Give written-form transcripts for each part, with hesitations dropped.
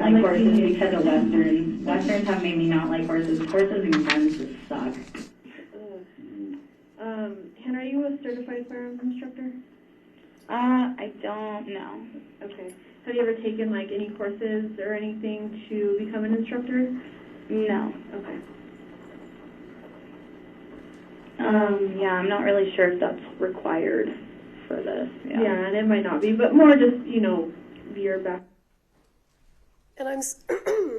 like horses because of westerns. Westerns have made me not like horses. Horses and guns just suck. Hannah, are you a certified firearms instructor? I don't know. Okay. Have you ever taken like any courses or anything to become an instructor? No. Okay. Yeah, I'm not really sure if that's required for this. Yeah, and it might not be, but more just, you know, your back. And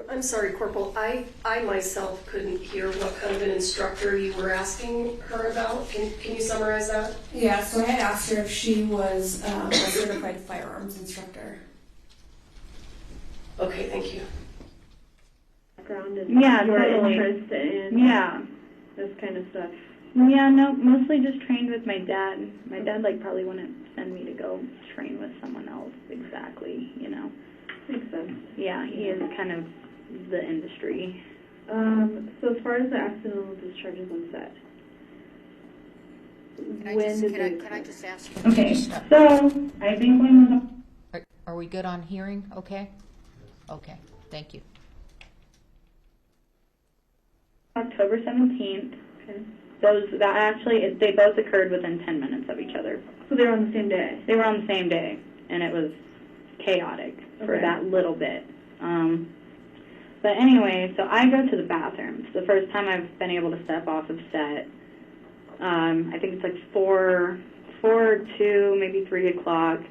I'm sorry, Corporal, I myself couldn't hear what kind of an instructor you were asking her about. Can you summarize that? Yeah, so I had asked her if she was a certified firearms instructor. Okay, thank you. Background and Yeah, your totally. interest in this kind of stuff. Yeah, no, mostly just trained with my dad. My dad, like, probably wouldn't send me to go train with someone else exactly, you know. Makes sense. Yeah, he is kind of the industry. So as far as the accidental discharges on set, Can I just ask you? Okay, so I think when Are we good on hearing? Okay? Okay, thank you. October 17th, okay. they both occurred within 10 minutes of each other. So they were on the same day? They were on the same day, and it was chaotic for that little bit. But anyway, so I go to the bathroom. It's the first time I've been able to step off of set. I think it's like 4 to maybe 3 o'clock.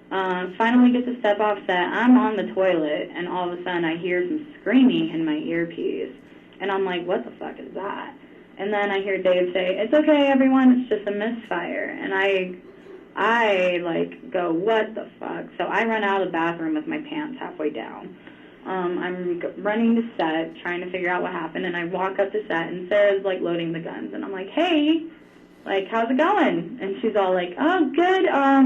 Finally get to step off set. I'm on the toilet, and all of a sudden I hear some screaming in my earpiece. And I'm like, what the fuck is that? And then I hear Dave say, it's okay, everyone, it's just a misfire. And I like, go, what the fuck? So I run out of the bathroom with my pants halfway down. I'm running to set, trying to figure out what happened, and I walk up to set, and Sarah's, like, loading the guns. And I'm like, hey, like, how's it going? And she's all like, oh, good. I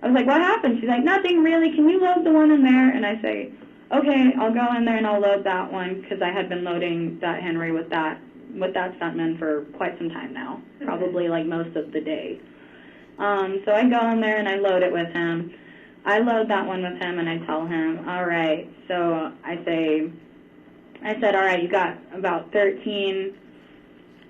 was like, what happened? She's like, nothing really. Can you load the one in there? And I say, okay, I'll go in there and I'll load that one, because I had been loading that Henry with that stuntman for quite some time now, probably like most of the day. So I go in there and I load it with him. I load that one with him and I tell him, all right. So I said, all right, you got about 13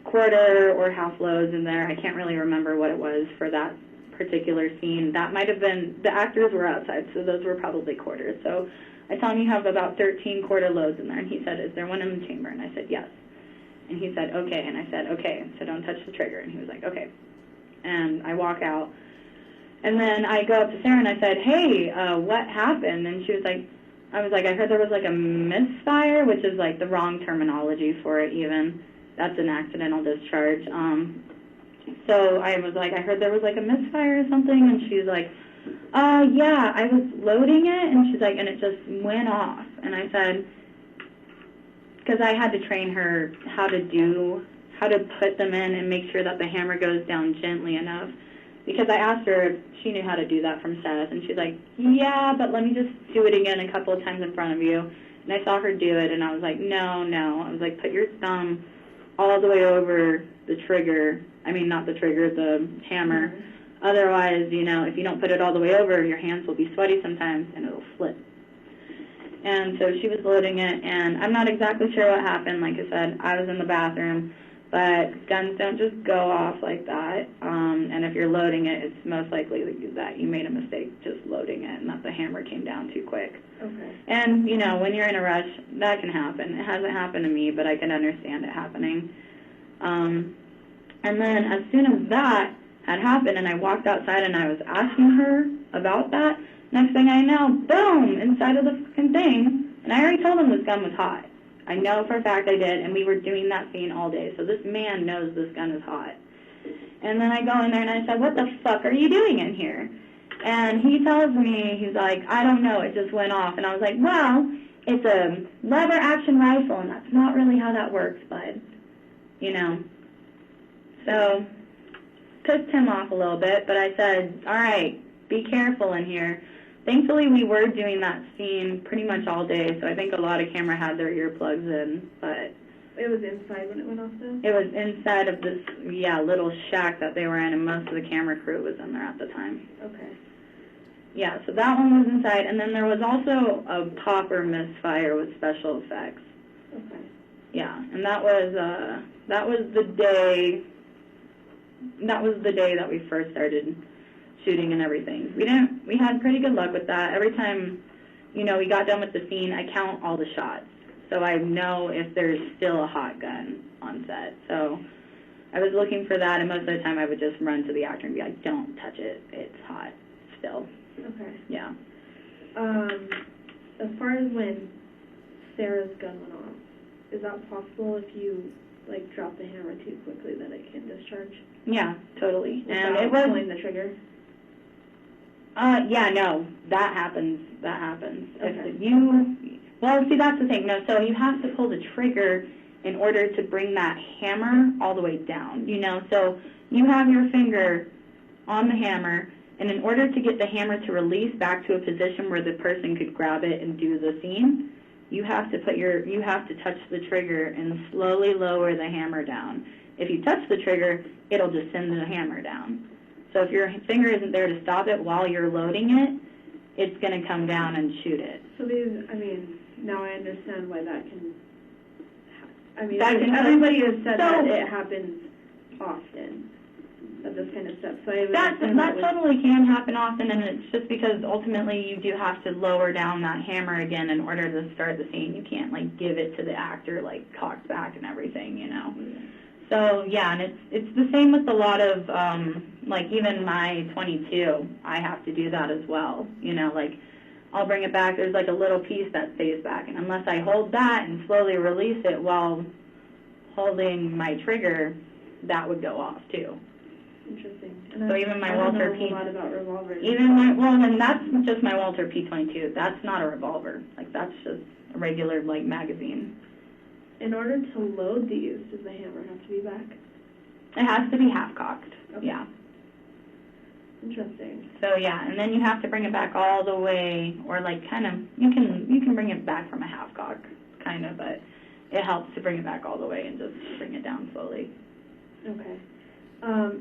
quarter or half loads in there. I can't really remember what it was for that particular scene. That might have been, the actors were outside, so those were probably quarters. So I tell him you have about 13 quarter loads in there, and he said, is there one in the chamber? And I said, yes. And he said, okay. And I said, okay, so don't touch the trigger. And he was like, okay. And I walk out. And then I go up to Sarah and I said, hey, what happened? And she was like, I heard there was like a misfire, which is like the wrong terminology for it even. That's an accidental discharge. So I was like, I heard there was like a misfire or something. And she was like, yeah, I was loading it. And she's like, and it just went off. And I said, because I had to train her how to put them in and make sure that the hammer goes down gently enough. Because I asked her if she knew how to do that from Seth, and she's like, yeah, but let me just do it again a couple of times in front of you. And I saw her do it, and I was like, no. I was like, put your thumb all the way over the trigger. I mean, not the trigger, the hammer. Mm-hmm. Otherwise, you know, if you don't put it all the way over, your hands will be sweaty sometimes, and it'll slip. And so she was loading it, and I'm not exactly sure what happened. Like I said, I was in the bathroom. But guns don't just go off like that, and if you're loading it, it's most likely that you made a mistake just loading it and that the hammer came down too quick. Okay. And, you know, when you're in a rush, that can happen. It hasn't happened to me, but I can understand it happening. And then as soon as that had happened and I walked outside and I was asking her about that, next thing I know, boom, inside of the fucking thing, and I already told him this gun was hot. I know for a fact I did, and we were doing that scene all day, so this man knows this gun is hot. And then I go in there and I said, what the fuck are you doing in here? And he tells me, he's like, I don't know, it just went off. And I was like, well, it's a lever action rifle, and that's not really how that works, bud. You know. So, pissed him off a little bit, but I said, all right, be careful in here. Thankfully, we were doing that scene pretty much all day, so I think a lot of camera had their earplugs in, but... It was inside when it went off, though? It was inside of this, little shack that they were in, and most of the camera crew was in there at the time. Okay. Yeah, so that one was inside, and then there was also a popper misfire with special effects. Okay. Yeah, and that was the day. That was the day that we first started shooting and everything. We had pretty good luck with that. Every time, we got done with the scene, I count all the shots, so I know if there's still a hot gun on set. So I was looking for that, and most of the time I would just run to the actor and be like, "Don't touch it. It's hot still." Okay. Yeah. As far as when Sarah's gun went off, is that possible if you drop the hammer too quickly that it can discharge? Yeah, totally. And Without it was pulling the trigger? yeah, no, that happens. That happens. Okay. Well, see, that's the thing. No, so you have to pull the trigger in order to bring that hammer all the way down, So you have your finger on the hammer, and in order to get the hammer to release back to a position where the person could grab it and do the scene, you have to touch the trigger and slowly lower the hammer down. If you touch the trigger, it'll just send the hammer down. So if your finger isn't there to stop it while you're loading it, it's going to come down and shoot it. So now I understand why that can That- everybody has said that it happens often, of this kind of stuff. So I would assume That totally can happen often, and it's just because ultimately you do have to lower down that hammer again in order to start the scene. You can't give it to the actor cocked back and everything, So yeah, and it's the same with a lot of even my 22. I have to do that as well. I'll bring it back. There's a little piece that stays back, and unless I hold that and slowly release it while holding my trigger, that would go off too. Interesting. So even my Walter P. I don't know a lot about revolvers. And that's just my Walter P22. That's not a revolver. That's just a regular magazine. In order to load these, does the hammer have to be back? It has to be half cocked. Okay. Yeah. Interesting. So yeah, and then you have to bring it back all the way, or you can bring it back from a half cock, kind of, but it helps to bring it back all the way and just bring it down slowly. Okay.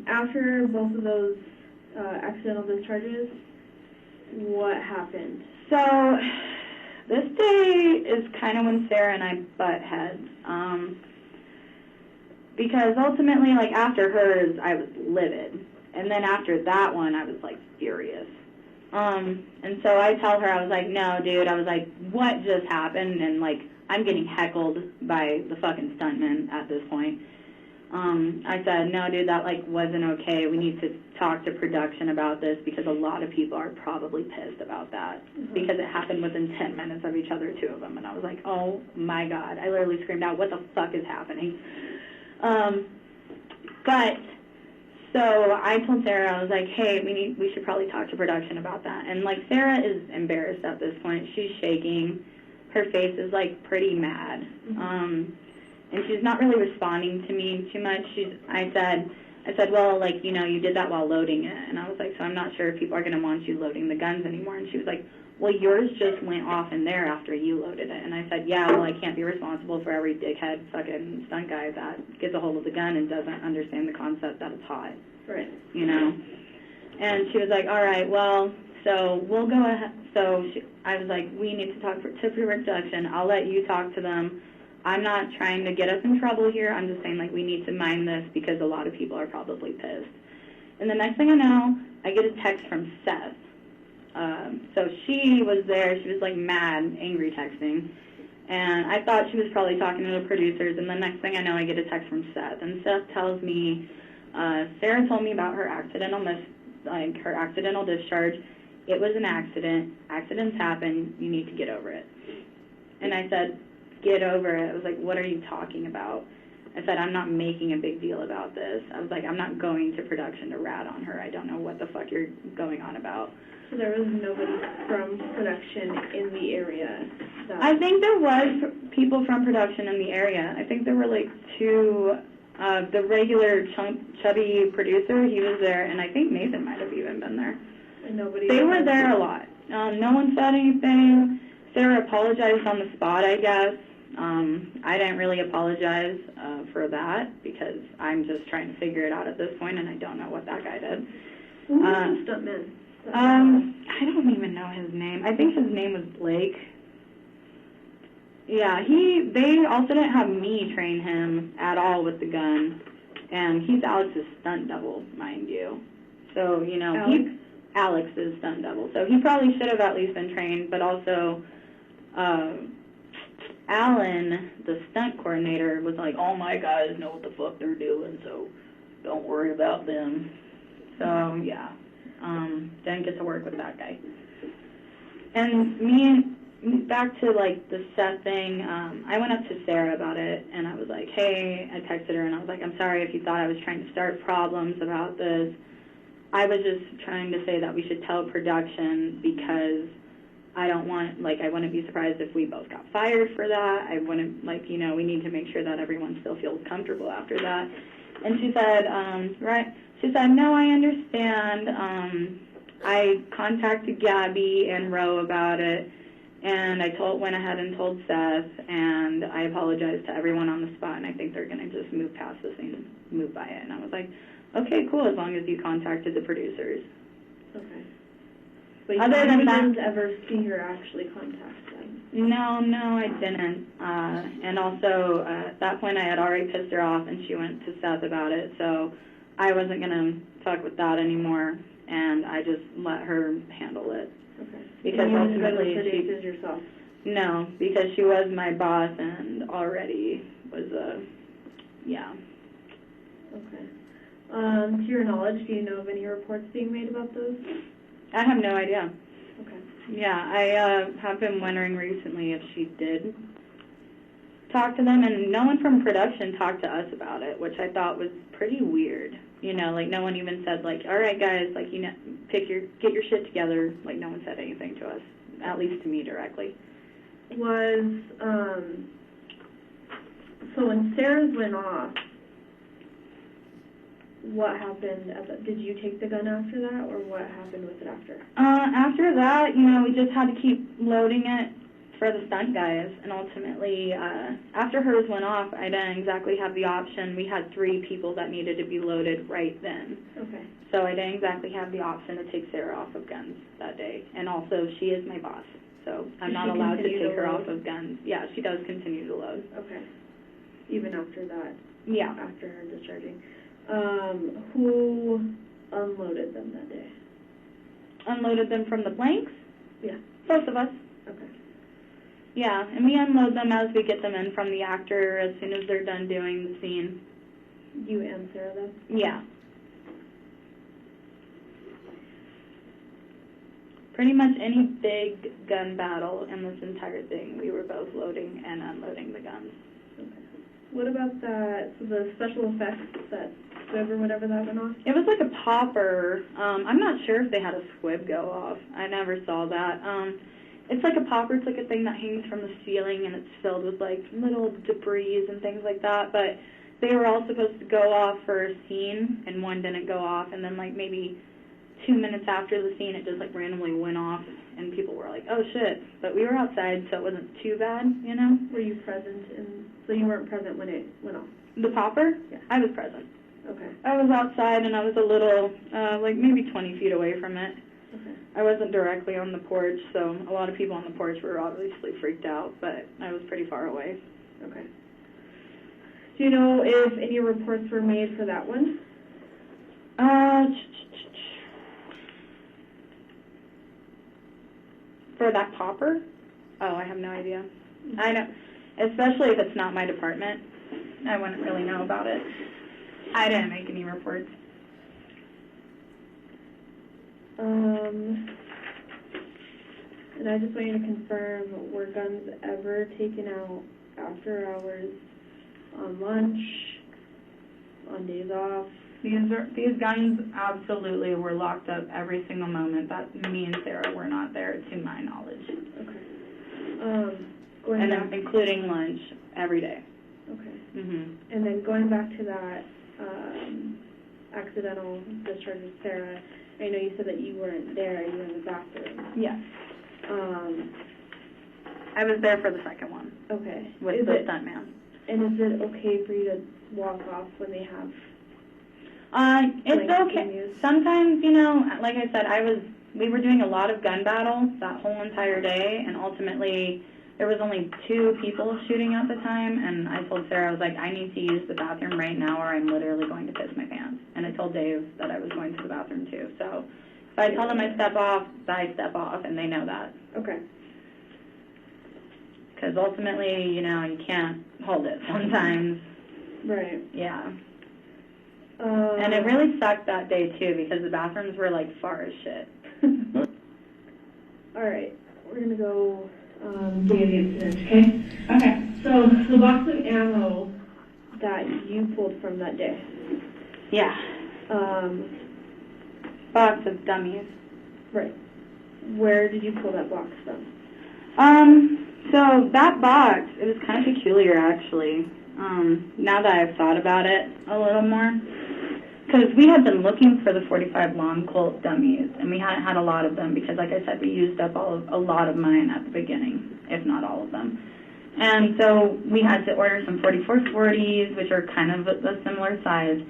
After both of those accidental discharges, what happened? So this day is kind of when Sarah and I butt heads, because ultimately, after hers, I was livid. And then after that one, I was, furious. And so I tell her, I was like, no, dude, I was like, what just happened? And, I'm getting heckled by the fucking stuntman at this point. I said, no, dude, that, wasn't okay. We need to talk to production about this because a lot of people are probably pissed about that because it happened within 10 minutes of each other, two of them. And I was like, oh, my God. I literally screamed out, what the fuck is happening? So I told Sarah, I was like, hey, we should probably talk to production about that. And, Sarah is embarrassed at this point. She's shaking. Her face is, pretty mad. And she's not really responding to me too much. I said, well, you did that while loading it. And I was like, so I'm not sure if people are going to want you loading the guns anymore. And she was like, well, yours just went off in there after you loaded it. And I said, yeah, well, I can't be responsible for every dickhead fucking stunt guy that gets a hold of the gun and doesn't understand the concept that it's hot. Right. And she was like, all right, well, so we'll go ahead. So I was like, we need to talk to production. I'll let you talk to them. I'm not trying to get us in trouble here. I'm just saying, we need to mind this because a lot of people are probably pissed. And the next thing I know, I get a text from Seth. So she was there. She was, mad, angry texting. And I thought she was probably talking to the producers. And the next thing I know, I get a text from Seth. And Seth tells me, Sarah told me about her accidental discharge. It was an accident. Accidents happen. You need to get over it. And I said, get over it. I was like, what are you talking about? I said, I'm not making a big deal about this. I was like, I'm not going to production to rat on her. I don't know what the fuck you're going on about. So there was nobody from production in the area? I think there was people from production in the area. I think there were two, the regular chubby producer, he was there, and I think Nathan might have even been there. And nobody? They were there a lot. No one said anything. Sarah apologized on the spot, I guess. I didn't really apologize for that because I'm just trying to figure it out at this point, and I don't know what that guy did. Who was the stuntman? I don't even know his name. I think his name was Blake. Yeah, they also didn't have me train him at all with the gun, and he's Alex's stunt double, mind you. So, you know, Alex's stunt double. So he probably should have at least been trained, but also Alan, the stunt coordinator, was like, all my guys know what the fuck they're doing, so don't worry about them. So, yeah, didn't get to work with that guy. And back to, like, the set thing, I went up to Sarah about it, and I was like, hey, I texted her, and I was like, I'm sorry if you thought I was trying to start problems about this. I was just trying to say that we should tell production because I wouldn't be surprised if we both got fired for that. I wouldn't, like, you know, we need to make sure that everyone still feels comfortable after that. And she said, no, I understand. I contacted Gabby and Ro about it, and I went ahead and told Seth, and I apologized to everyone on the spot, and I think they're going to just move past this and move by it. And I was like, okay, cool, as long as you contacted the producers. Okay. But Other than that, didn't ever see her actually contact them? No, I didn't. And also, at that point, I had already pissed her off, and she went to Seth about it, so I wasn't going to fuck with that anymore, and I just let her handle it. Okay. Because ultimately, producers yourself? No, because she was my boss and already was yeah. Okay. To your knowledge, do you know of any reports being made about those? I have no idea. Okay. Yeah, I have been wondering recently if she did talk to them, and no one from production talked to us about it, which I thought was pretty weird. You know, like, no one even said, like, all right, guys, like, you know, get your shit together. Like, no one said anything to us, at least to me directly. So when Sarah's went off, what happened? Did you take the gun after that, or what happened with it after? After that, you know, we just had to keep loading it for the stunt guys, and ultimately, after hers went off, I didn't exactly have the option. We had 3 people that needed to be loaded right then. Okay. So I didn't exactly have the option to take Sarah off of guns that day. And also, she is my boss, so I'm not allowed to take her off of guns. Yeah, she does continue to load. Okay. Even after that? Yeah. After her discharging. Who unloaded them that day? Unloaded them from the blanks? Yeah. Both of us. Okay. Yeah, and we unload them as we get them in from the actor as soon as they're done doing the scene. You and Sarah, then? Yeah. Pretty much any big gun battle in this entire thing, we were both loading and unloading the guns. Okay. What about the special effects, that squib or whatever that went off? It was like a popper. I'm not sure if they had a squib go off. I never saw that. It's like a popper. It's like a thing that hangs from the ceiling, and it's filled with, like, little debris and things like that. But they were all supposed to go off for a scene, and one didn't go off. And then, like, maybe 2 minutes after the scene, it just, like, randomly went off, and people were like, oh, shit. But we were outside, so it wasn't too bad, you know? Were you present so you weren't present when it went off? The popper? Yeah. I was present. Okay. I was outside, and I was a little, like, maybe 20 feet away from it. Okay. I wasn't directly on the porch, so a lot of people on the porch were obviously freaked out, but I was pretty far away. Okay. Do you know if any reports were made for that one? For that popper? Oh, I have no idea. I don't, especially if it's not my department. I wouldn't really know about it. I didn't make any reports. And I just want you to confirm, were guns ever taken out after hours, on lunch, on days off? These guns absolutely were locked up every single moment that me and Sarah were not there, to my knowledge. Okay. And then including lunch every day. Okay. Mhm. And then going back to that accidental discharge with Sarah, I know you said that you weren't there, you were in the bathroom. Yes. I was there for the second one. Okay. With the stuntman. And is it okay for you to walk off when they have It's okay. Sometimes, you know, like I said, I was we were doing a lot of gun battles that whole entire day, and ultimately there was only 2 people shooting at the time, and I told Sarah, I was like, I need to use the bathroom right now or I'm literally going to piss my pants. And I told Dave that I was going to the bathroom too. So if I tell them I step off, and they know that. Okay. Because ultimately, you know, you can't hold it sometimes. Right. Yeah. And it really sucked that day too, because the bathrooms were like far as shit. All right, we're gonna go day of the incident, okay? Okay. So the box of ammo that you pulled from that day. Yeah. Box of dummies. Right. Where did you pull that box from? So that box, it was kind of peculiar actually. Now that I've thought about it a little more. Because we had been looking for the 45 long Colt dummies, and we hadn't had a lot of them because, like I said, we used up a lot of mine at the beginning, if not all of them. And so we had to order some 4440s, which are kind of a similar size.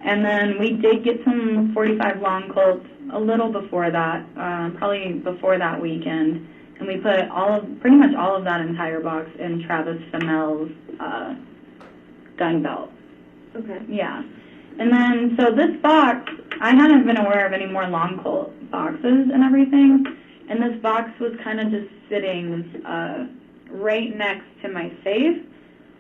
And then we did get some 45 long Colts a little before that, probably before that weekend. And we put pretty much all of that entire box in Travis Fimel's gun belt. Okay. Yeah. And then, so this box, I hadn't been aware of any more long Colt boxes and everything. And this box was kind of just sitting right next to my safe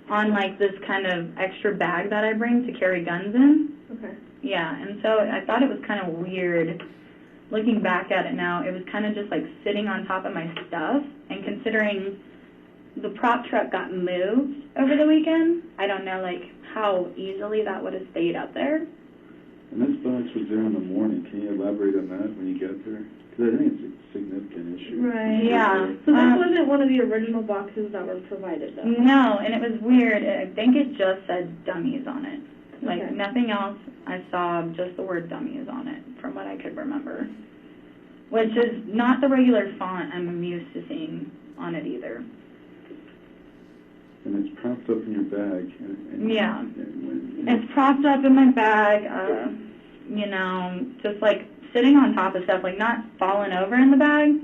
on like this kind of extra bag that I bring to carry guns in. Okay. Yeah, and so I thought it was kind of weird. Looking back at it now, it was kind of just like sitting on top of my stuff. And considering the prop truck got moved over the weekend, I don't know like how easily that would have stayed up there. And this box was there in the morning. Can you elaborate on that when you get there? Because I think it's a significant issue. Right. Yeah. So this wasn't one of the original boxes that were provided, though? No, and it was weird. I think it just said dummies on it. Like, Okay. nothing else. I saw just the word dummies on it, from what I could remember. Which is not the regular font I'm used to seeing on it either. And it's propped up in your bag. Yeah. And It's propped up in my bag, you know, just like sitting on top of stuff, like not falling over in the bag,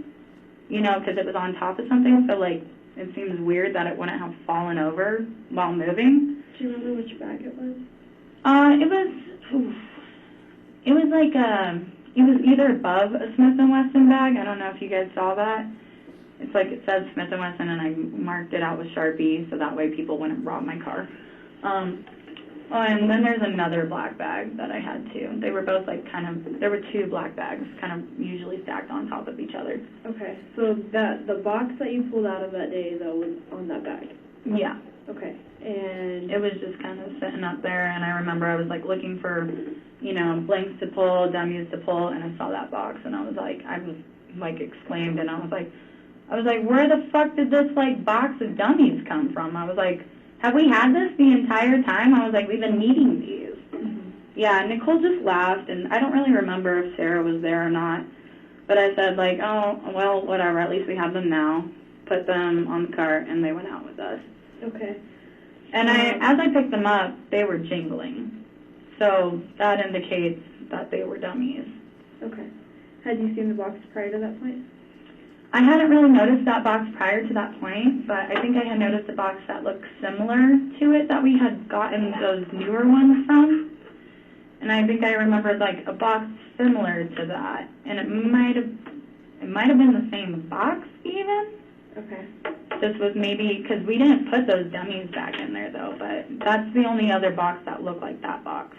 you know, because it was on top of something, so like it seems weird that it wouldn't have fallen over while moving. Do you remember which bag it was? It was like, it was either above a Smith & Wesson bag. I don't know if you guys saw that. It's like it says Smith & Wesson, and I marked it out with Sharpie so that way people wouldn't rob my car. And then there's another black bag that I had too. They were both like there were 2 black bags kind of usually stacked on top of each other. Okay, so the box that you pulled out of that day, though, was on that bag? Yeah. Okay, and... It was just kind of sitting up there, and I remember I was like looking for, you know, blanks to pull, dummies to pull, and I saw that box, and I was like exclaimed, and I was like, where the fuck did this like box of dummies come from? I was like, have we had this the entire time? I was like, we've been needing these. Mm-hmm. Yeah, Nicole just laughed, and I don't really remember if Sarah was there or not, but I said like, oh, well, whatever, at least we have them now. Put them on the cart, and they went out with us. Okay. And as I picked them up, they were jingling. So that indicates that they were dummies. Okay. Had you seen the box prior to that point? I hadn't really noticed that box prior to that point, but I think I had noticed a box that looked similar to it that we had gotten those newer ones from. And I think I remembered like a box similar to that. And it might have been the same box even. Okay. This was maybe, because we didn't put those dummies back in there though, but that's the only other box that looked like that box.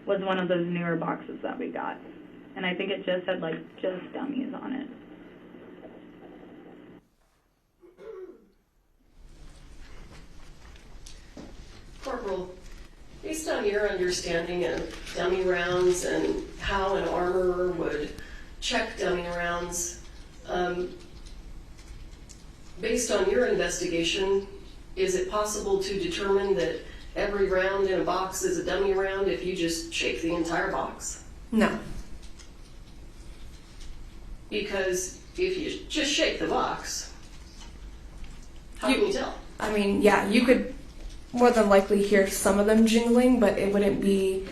Was one of those newer boxes that we got. And I think it just had like just dummies on it. Corporal, based on your understanding of dummy rounds and how an armorer would check dummy rounds, based on your investigation, is it possible to determine that every round in a box is a dummy round if you just shake the entire box? No. Because if you just shake the box, how can you tell? I mean, yeah, you could more than likely hear some of them jingling, but it wouldn't be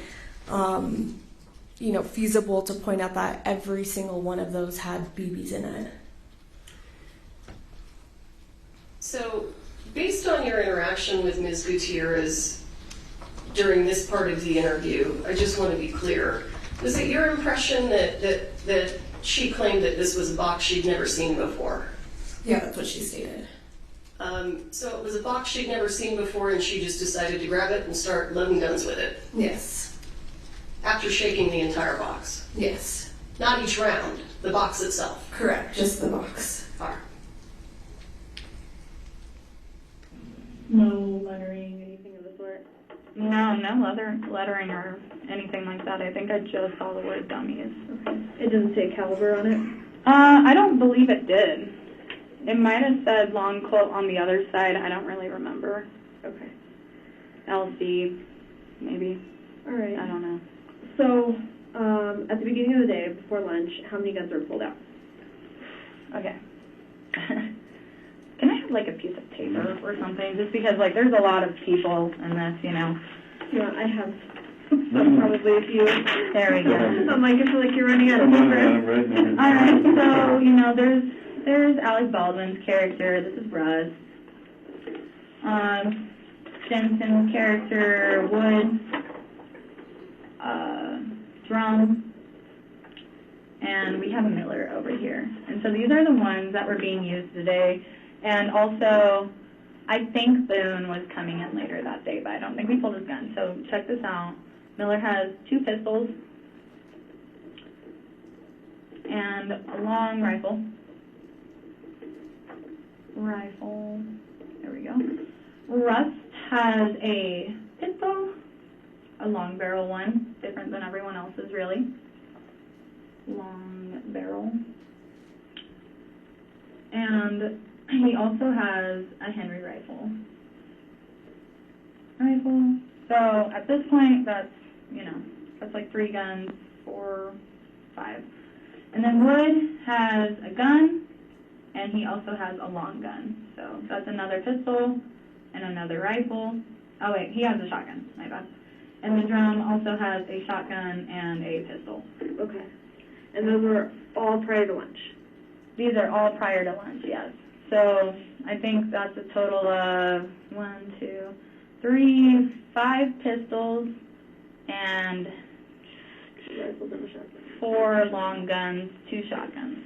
feasible to point out that every single one of those had BBs in it. So, based on your interaction with Ms. Gutierrez during this part of the interview, I just want to be clear. Was it your impression that she claimed that this was a box she'd never seen before? Yeah, that's what she stated. So it was a box she'd never seen before, and she just decided to grab it and start loading guns with it? Yes. After shaking the entire box? Yes. Not each round, the box itself? Correct, just the box. All right. No lettering, anything of the sort? No lettering or anything like that. I think I just saw the word dummies. Okay. It doesn't say caliber on it? I don't believe it did. It might have said long quote on the other side. I don't really remember. Okay. LC, maybe. All right. I don't know. So, at the beginning of the day, before lunch, how many guns were pulled out? Okay. Can I have like a piece of paper or something? Just because like there's a lot of people in this, Yeah, I have probably a few. There we go. I'm like, I feel like you're running out of I'm paper. right now. All right, so there's Alec Baldwin's character. This is Russ. Jensen's character, Wood, Drum, and we have Miller over here. And so these are the ones that were being used today. And also, I think Boone was coming in later that day, but I don't think we pulled his gun. So check this out. Miller has 2 pistols and a long rifle. There we go. Rust has a pistol, a long barrel one, different than everyone else's really. Long barrel. And he also has a Henry rifle. So at this point, that's like 3 guns, 4, 5. And then Wood has a gun, and he also has a long gun. So that's another pistol and another rifle. Oh wait, he has a shotgun, my bad. And the Drum also has a shotgun and a pistol. Okay. And those were all prior to lunch? These are all prior to lunch, yes. So I think that's a total of 5 pistols and 4 long guns, 2 shotguns.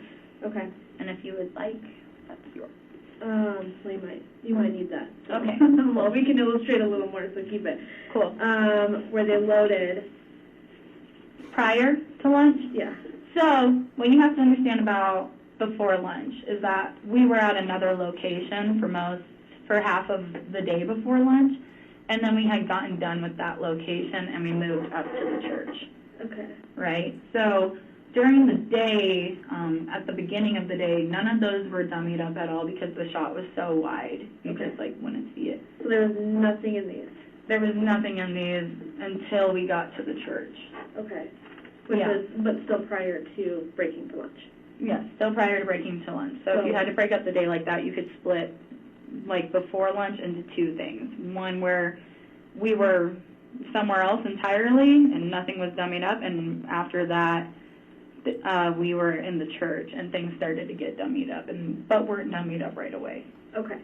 Okay. And if you would like, that's yours. You might need that. Okay. Well, we can illustrate a little more, so keep it. Cool. Were they loaded? Prior to lunch? Yeah. So what you have to understand about before lunch is that we were at another location for half of the day before lunch, and then we had gotten done with that location and we moved up to the church. Okay. Right? So during the day, at the beginning of the day, none of those were dummied up at all because the shot was so wide. You just wouldn't see it. So there was nothing in these? There was nothing in these until we got to the church. Okay. But still prior to breaking for lunch? Yes, still prior to breaking to lunch. So if you had to break up the day like that, you could split before lunch into 2 things. One where we were somewhere else entirely and nothing was dummied up, and after that we were in the church and things started to get dummied up, but weren't dummied up right away. Okay.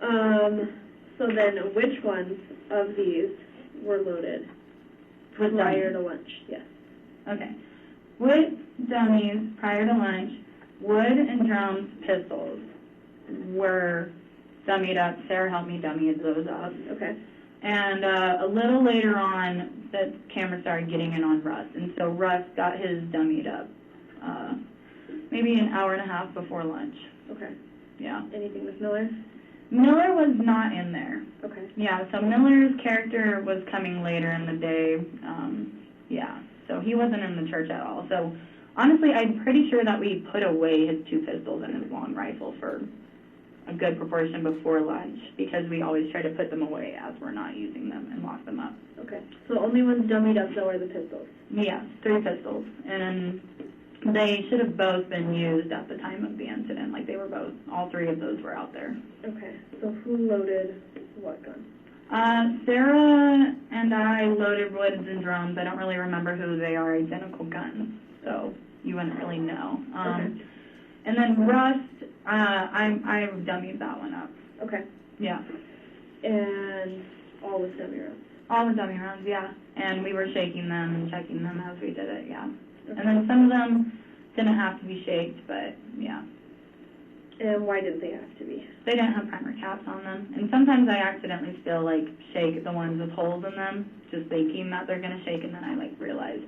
So then which ones of these were loaded prior to lunch? Yes. Okay. Wood dummies prior to lunch, Wood and Drum's pistols were dummied up. Sarah helped me dummy those up. Okay. And a little later on, the camera started getting in on Russ, and so Russ got his dummied up maybe an hour and a half before lunch. Okay. Yeah. Anything with Miller? Miller was not in there. Okay. Yeah, so Miller's character was coming later in the day. Yeah, so he wasn't in the church at all. So honestly, I'm pretty sure that we put away his 2 pistols and his long rifle for a good proportion before lunch because we always try to put them away as we're not using them and lock them up. Okay. So the only ones dummied up, though, are the pistols? Yeah, 3 pistols. And they should have both been used at the time of the incident. All 3 of those were out there. Okay. So who loaded what gun? Sarah and I loaded woods and drums. I don't really remember who they are, identical guns, so you wouldn't really know. Okay. And then Rust, I dummied that one up. Okay. Yeah. And all with dummy rounds. All the dummy rounds, yeah. And we were shaking them and checking them as we did it, yeah. Okay. And then some of them didn't have to be shaked, but yeah. And why didn't they have to be? They didn't have primer caps on them. And sometimes I accidentally still, like, shake the ones with holes in them, just thinking that they're going to shake, and then I, like, realize.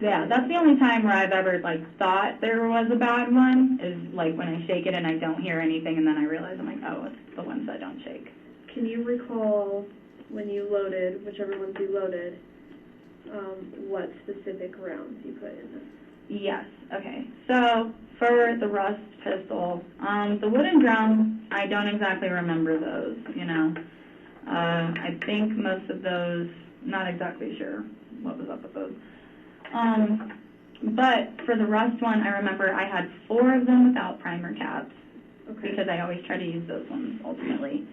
Yeah, that's the only time where I've ever, like, thought there was a bad one, is, like, when I shake it and I don't hear anything, and then I realize, I'm like, oh, it's the ones that don't shake. Can you recall when you loaded, whichever ones you loaded, what specific rounds you put in them? Yes, okay. So, for the Rust pistol, the wooden drum, I don't exactly remember those, you know. I think most of those, not exactly sure what was up with those. But for the Rust one, I remember I had 4 of them without primer caps, Okay. because I always try to use those ones ultimately.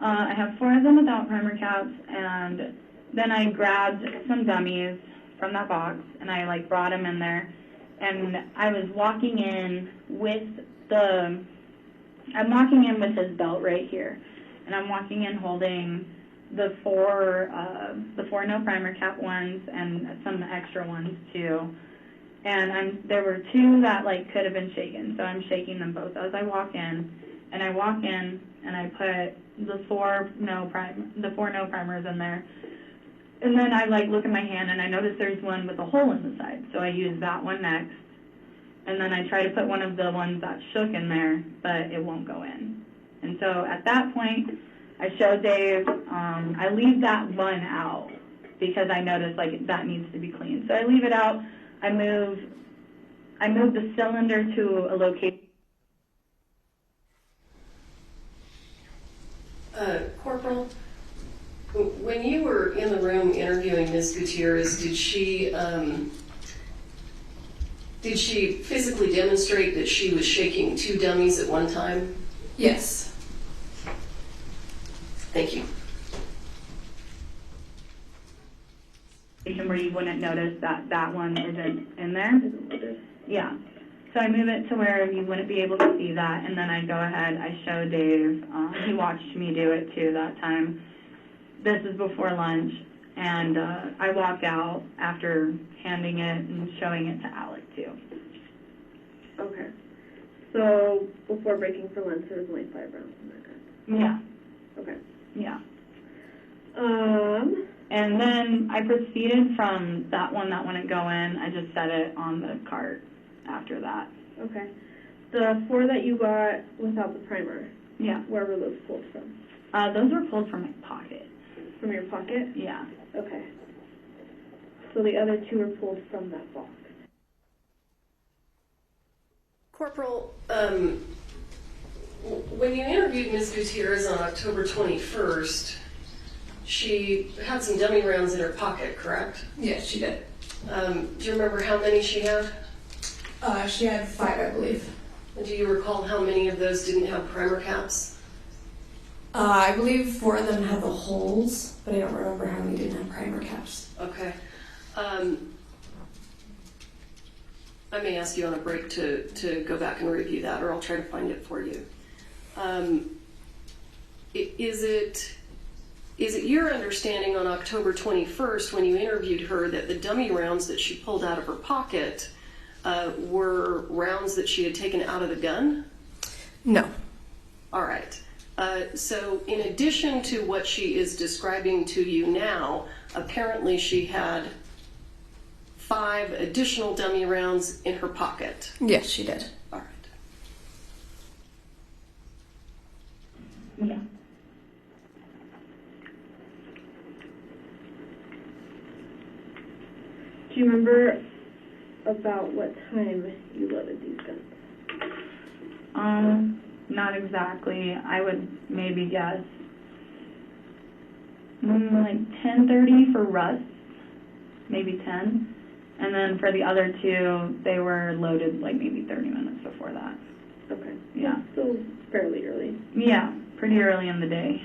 I have 4 of them without primer caps, and then I grabbed some dummies from that box, and I, like, brought them in there, and I was walking in with his belt right here, and I'm walking in holding the 4 no primer cap ones and some extra ones too, and there were 2 that, like, could have been shaken, so I'm shaking them both as I walk in, and I put the 4 no primers in there. And then I, like, look at my hand, and I notice there's one with a hole in the side. So I use that one next. And then I try to put one of the ones that shook in there, but it won't go in. And so at that point, I show Dave, I leave that one out because I notice, like, that needs to be cleaned. So I leave it out. I move the cylinder to a location. Corporal, when you were in the room interviewing Ms. Gutierrez, did she physically demonstrate that she was shaking 2 dummies at one time? Yes. Thank you. Where you wouldn't notice that one isn't in there. Yeah. So I move it to where you wouldn't be able to see that, and then I go ahead, I show Dave. He watched me do it too that time. This is before lunch, and I walk out after handing it and showing it to Alec too. Okay. So before breaking for lunch, there was only 5 rounds in that gun. Yeah. Okay. Yeah. And then I proceeded from that one that wouldn't go in. I just set it on the cart after that. Okay. The 4 that you got without the primer, Yeah. where were those pulled from? Those were pulled from my pocket. From your pocket? Yeah. Okay. So the other 2 were pulled from that box. Corporal, when you interviewed Ms. Gutierrez on October 21st, she had some dummy rounds in her pocket, correct? Yes, she did. Do you remember how many she had? She had 5, I believe. Do you recall how many of those didn't have primer caps? I believe 4 of them had the holes, but I don't remember how many didn't have primer caps. Okay. I may ask you on a break to go back and review that, or I'll try to find it for you. Is it your understanding on October 21st, when you interviewed her, that the dummy rounds that she pulled out of her pocket were rounds that she had taken out of the gun? No. All right. So in addition to what she is describing to you now, apparently she had 5 additional dummy rounds in her pocket. Yes, she did. All right. Yeah. Do you remember about what time you loaded these guns? Not exactly. I would maybe guess like 10:30 for Rust, maybe 10. And then for the other 2, they were loaded like maybe 30 minutes before that. Okay. Yeah. Still fairly early. Yeah, pretty early in the day.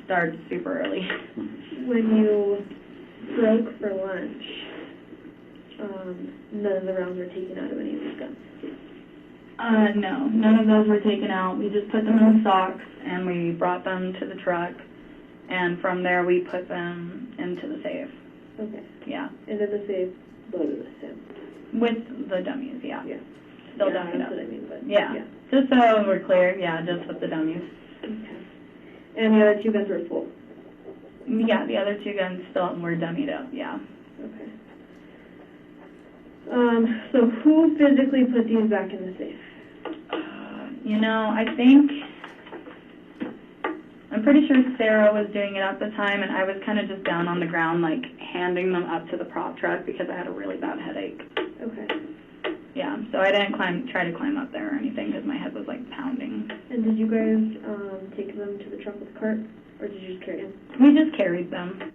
starts super early. When you broke for lunch, none of the rounds were taken out of any of these guns? No, none of those were taken out. We just put them in the socks, and we brought them to the truck, and from there we put them into the safe. Okay. Yeah. Into the safe, loaded with him. With the dummies, yeah. Yeah. Still Yeah, dummied that's up. what I mean, but Yeah. Just so we're clear, yeah, just with the dummies. Okay. And the other two guns were full? Yeah, the other two guns still were dummied up, yeah. Okay. So who physically put these back in the safe? I'm pretty sure Sarah was doing it at the time, and I was kind of just down on the ground, like, handing them up to the prop truck because I had a really bad headache. Okay. Yeah, so I didn't try to climb up there or anything because my head was, like, pounding. And did you guys take them to the truck with a cart, or did you just carry them? We just carried them.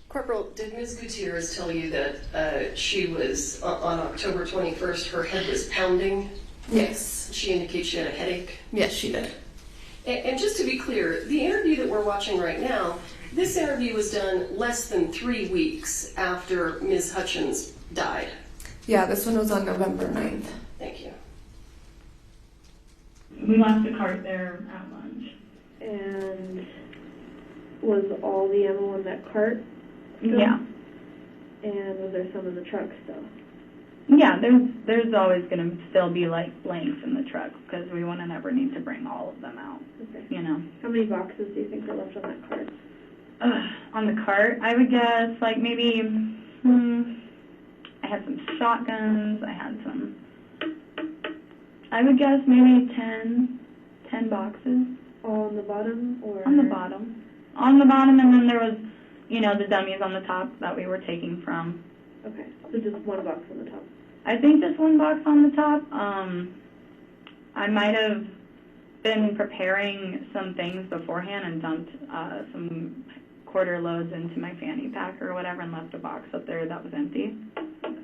Corporal, did Ms. Gutierrez tell you that she was, on October 21st, her head was pounding? Yes. She indicated she had a headache? Yes, she did. And just to be clear, the interview that we're watching right now, this interview was done less than 3 weeks after Ms. Hutchins died. Yeah, this one was on November 9th. Thank you. We left the cart there at lunch. And was all the ammo in that cart still? Yeah. And was there some in the truck still? Yeah, there's always going to still be, like, blanks in the truck because we wouldn't ever need to bring all of them out, Okay. you know. How many boxes do you think are left on that cart? On the cart, I would guess, like, maybe, I had some shotguns, I would guess maybe 10 boxes. All on the bottom, or? On the bottom. On the bottom, and then there was, the dummies on the top that we were taking from. Okay, so just one box on the top. I think just one box on the top. I might have been preparing some things beforehand and dumped some quarter loads into my fanny pack or whatever and left a box up there that was empty. Okay.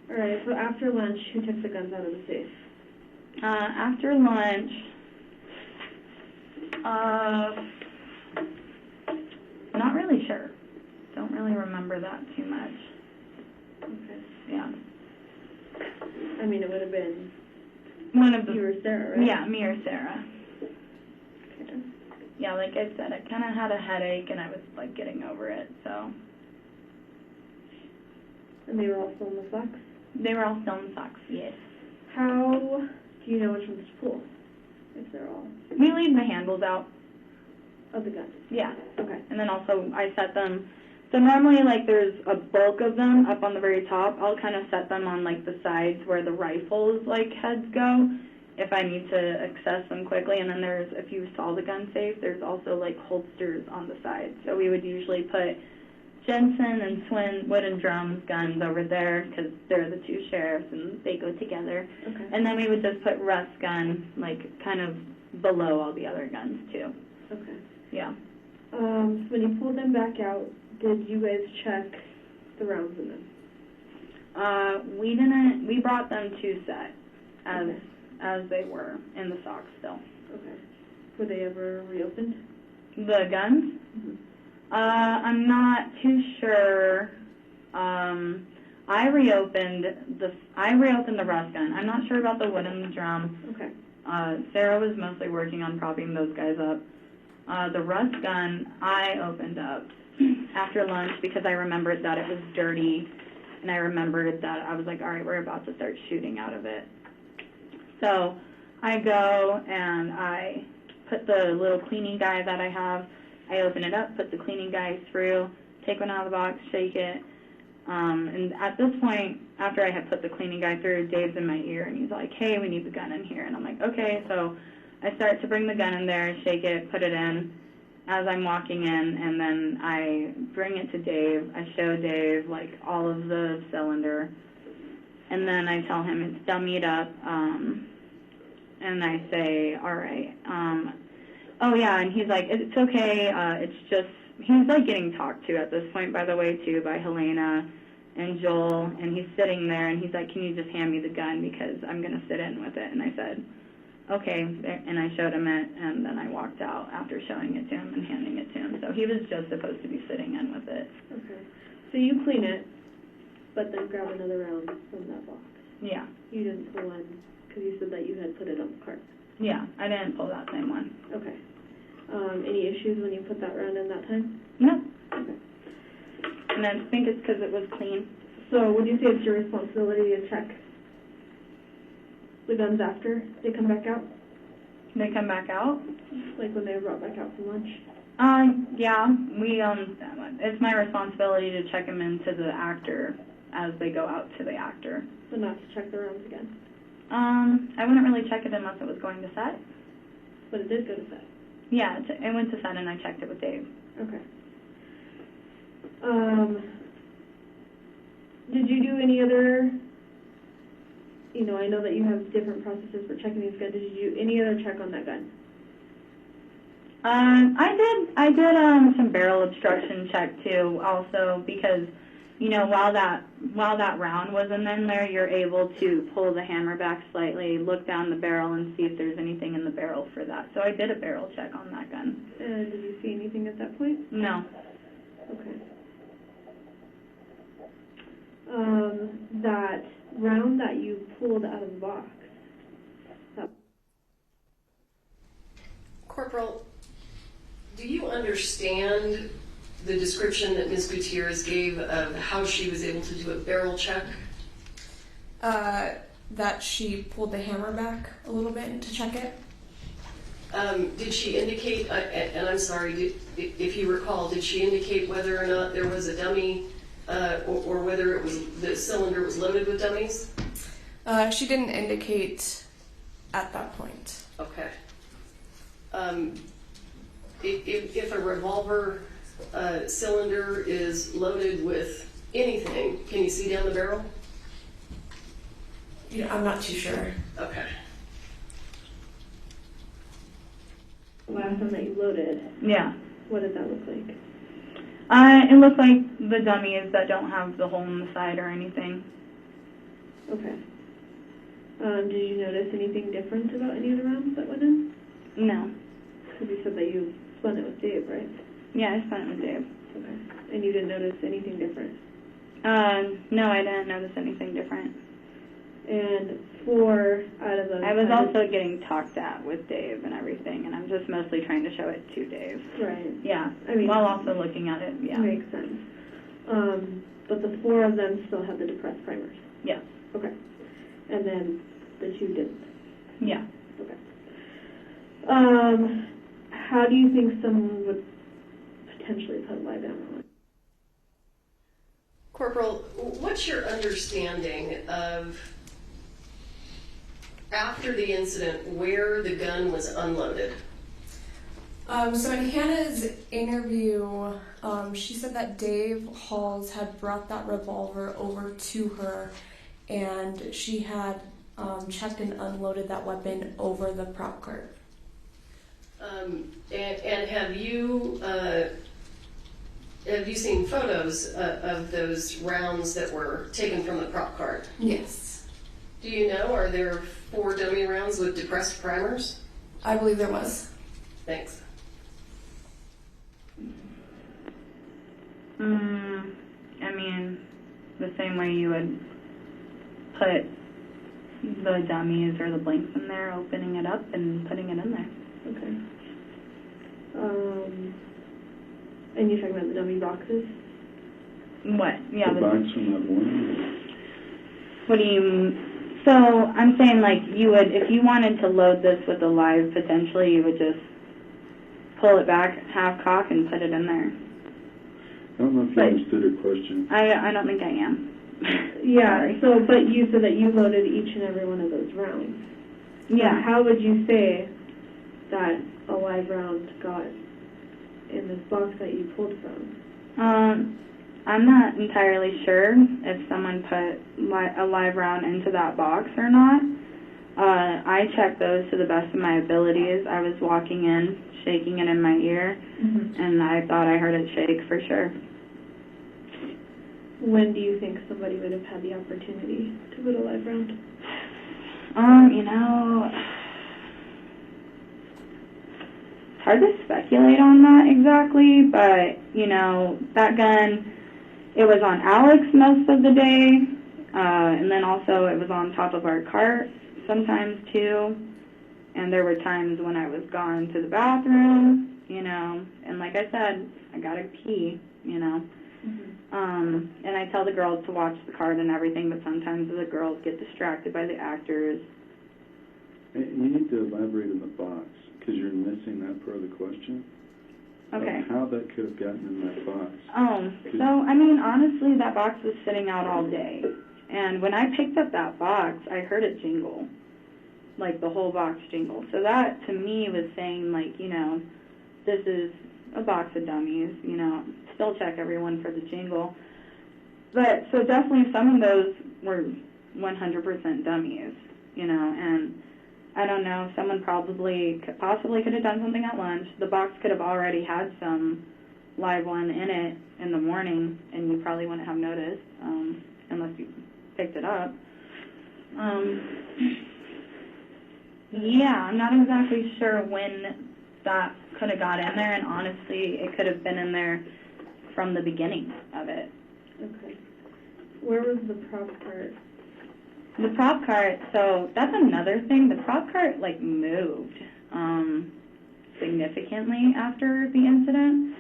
All right, so after lunch, who took the guns out of the safe? After lunch, not really sure. Don't really remember that too much. Okay. Yeah. I mean, it would have been One of the. you or Sarah, right? Yeah, me or Sarah. Okay. Yeah, like I said, I kind of had a headache and I was like getting over it, so. And they were all still in the socks? They were all still in socks, yes. How do you know which ones to pull, if they're all We leave the handles out, of the guns? yeah. Okay. And then also I set them, so normally like there's a bulk of them up on the very top. I'll kind of set them on like the sides where the rifles like heads go if I need to access them quickly. And then there's, if you saw the gun safe, there's also like holsters on the side. So we would usually put Jensen and Swin wooden drums guns over there because they're the two sheriffs and they go together. Okay. And then we would just put Russ' gun like kind of below all the other guns too. Okay. Yeah. When you pulled them back out, did you guys check the rounds in them? We didn't. We brought them to set Okay. as they were in the socks still. Okay. Were they ever reopened? The guns? Mm-hmm. I'm not too sure. I reopened the Russ gun. I'm not sure about the wooden drum. Okay. Sarah was mostly working on propping those guys up. The Russ gun I opened up after lunch because I remembered that it was dirty, and I remembered that I was like, all right, we're about to start shooting out of it. So I go and I put the little cleaning guy that I have, I open it up, put the cleaning guy through, take one out of the box, shake it. And at this point, after I had put the cleaning guy through, Dave's in my ear, and he's like, hey, we need the gun in here. And I'm like, okay. So I start to bring the gun in there, shake it, put it in as I'm walking in, and then I bring it to Dave. I show Dave, like, all of the cylinder. And then I tell him it's dummied up, and I say, all right. Oh, yeah, and he's like, it's okay. It's just, he's, like, getting talked to at this point, by the way, too, by Halyna and Joel. And he's sitting there, and he's like, can you just hand me the gun because I'm going to sit in with it. And I said, okay, and I showed him it, and then I walked out after showing it to him and handing it to him. So he was just supposed to be sitting in with it. Okay. So you clean it, but then grab another round from that box. Yeah. You didn't pull one, because you said that you had put it on the cart. Yeah, I didn't pull that same one. Okay. Any issues when you put that round in that time? No. Okay. And I think it's because it was clean. So would you say it's your responsibility to check the guns after they come back out? They come back out? Like when they were brought back out from lunch? Yeah, it's my responsibility to check them into the actor as they go out to the actor. So not to check the rounds again? I wouldn't really check it unless it was going to set. But it did go to set? Yeah, it went to set and I checked it with Dave. Okay. Did you do any other, I know that you have different processes for checking these guns. Did you do any other check on that gun? I did some barrel obstruction check too, also because, while that round was in there, you're able to pull the hammer back slightly, look down the barrel, and see if there's anything in the barrel for that. So I did a barrel check on that gun. And did you see anything at that point? No. Okay. That round that you pulled out of the box. Corporal, do you understand the description that Ms. Gutierrez gave of how she was able to do a barrel check? That she pulled the hammer back a little bit to check it. Did she indicate, and I'm sorry, if you recall, did she indicate whether or not there was a dummy or whether it was the cylinder was loaded with dummies? She didn't indicate at that point. Okay. If a revolver cylinder is loaded with anything, can you see down the barrel? Yeah, I'm not too sure. Okay. Last time that you loaded, Yeah. what did that look like? It looked like the dummies that don't have the hole in the side or anything. Okay. Did you notice anything different about any of the rounds that went in? No. Because you said that you spun it with Dave, right? Yeah, I spent it with Dave. Okay. And you didn't notice anything different? No, I didn't notice anything different. And 4 out of those... I was also getting talked at with Dave and everything, and I'm just mostly trying to show it to Dave. Right. Yeah, I mean, while also looking at it, yeah. Makes sense. But the 4 of them still had the depressed primers? Yes. Okay. And then the 2 didn't? Yeah. Okay. How do you think someone would potentially put live ammo on? Corporal, what's your understanding of, after the incident, where the gun was unloaded? So in Hannah's interview, she said that Dave Halls had brought that revolver over to her, and she had checked and unloaded that weapon over the prop cart. And have you seen photos of those rounds that were taken from the prop cart? Yes. Do you know, are there 4 dummy rounds with depressed primers? I believe there was. Thanks. I mean, the same way you would put the dummies or the blanks in there, opening it up and putting it in there. Okay. And you're talking about the dummy boxes? What? Yeah. The box from that morning? What do you... So, I'm saying, like, you would, if you wanted to load this with a live, potentially, you would just pull it back, half cock, and put it in there. I don't know if you understood her question. I don't think I am. Yeah, Sorry. so, but you said that you loaded each and every one of those rounds. Yeah. So how would you say that a live round got in this box that you pulled from? I'm not entirely sure if someone put a live round into that box or not. I checked those to the best of my abilities. I was walking in, shaking it in my ear, and I thought I heard it shake for sure. When do you think somebody would have had the opportunity to put a live round? You know, hard to speculate on that exactly, but, you know, that gun, it was on Alex most of the day, and then also it was on top of our cart sometimes too, and there were times when I was gone to the bathroom, you know, and like I said, I gotta pee, you know. And I tell the girls to watch the cart and everything, but sometimes the girls get distracted by the actors. You need to elaborate on the box, because you're missing that part of the question. Okay. How that could have gotten in that box. So, I mean, honestly, that box was sitting out all day. And when I picked up that box, I heard it jingle. Like, the whole box jingle. So that, to me, was saying, like, you know, this is a box of dummies, you know. Still check everyone for the jingle. But, so definitely some of those were 100% dummies, you know, and I don't know, someone possibly could have done something at lunch. The box could have already had some live one in it in the morning, and you probably wouldn't have noticed unless you picked it up. Yeah, I'm not exactly sure when that could have got in there, and honestly, it could have been in there from the beginning of it. Okay. Where was the prop cart? The prop cart, so that's another thing. The prop cart, like, moved significantly after the incident.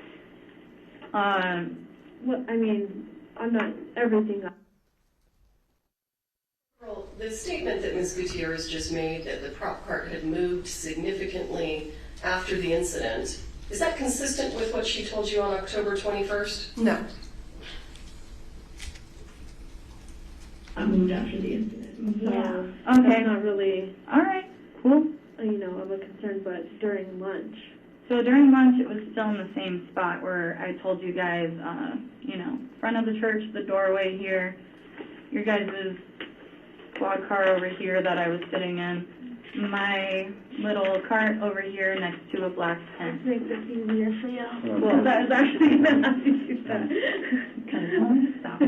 What, I mean, I'm not everything. Well, the statement that Ms. Gutierrez just made, that the prop cart had moved significantly after the incident, is that consistent with what she told you on October 21st? No. I moved after the incident. So Yeah. Okay. That's not really, All right. Cool. you know, of a concern, but during lunch. So during lunch, it was still in the same spot where I told you guys, you know, front of the church, the doorway here, your guys' squad car over here that I was sitting in, my little cart over here next to a black tent. Makes it easier for you. Well, That was actually going to ask you that. Stop.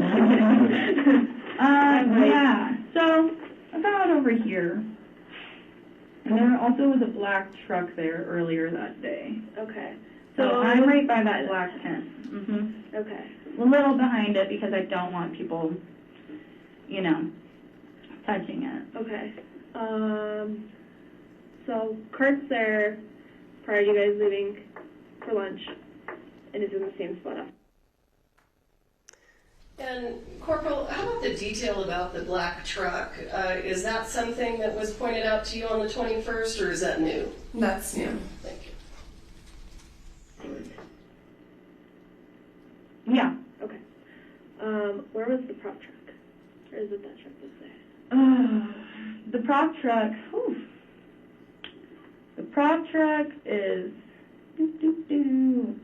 Yeah, so about over here. And there also was a black truck there earlier that day. Okay. So I'm right by that black tent. Okay. A little behind it because I don't want people, you know, touching it. Okay. So cart's there prior to you guys leaving for lunch, and it's in the same spot. And Corporal, how about the detail about the black truck? Is that something that was pointed out to you on the 21st, or is that new? That's new. Thank you. Yeah. Okay. Where was the prop truck? Or is it that truck that's there? The prop truck, whew. The prop truck is, the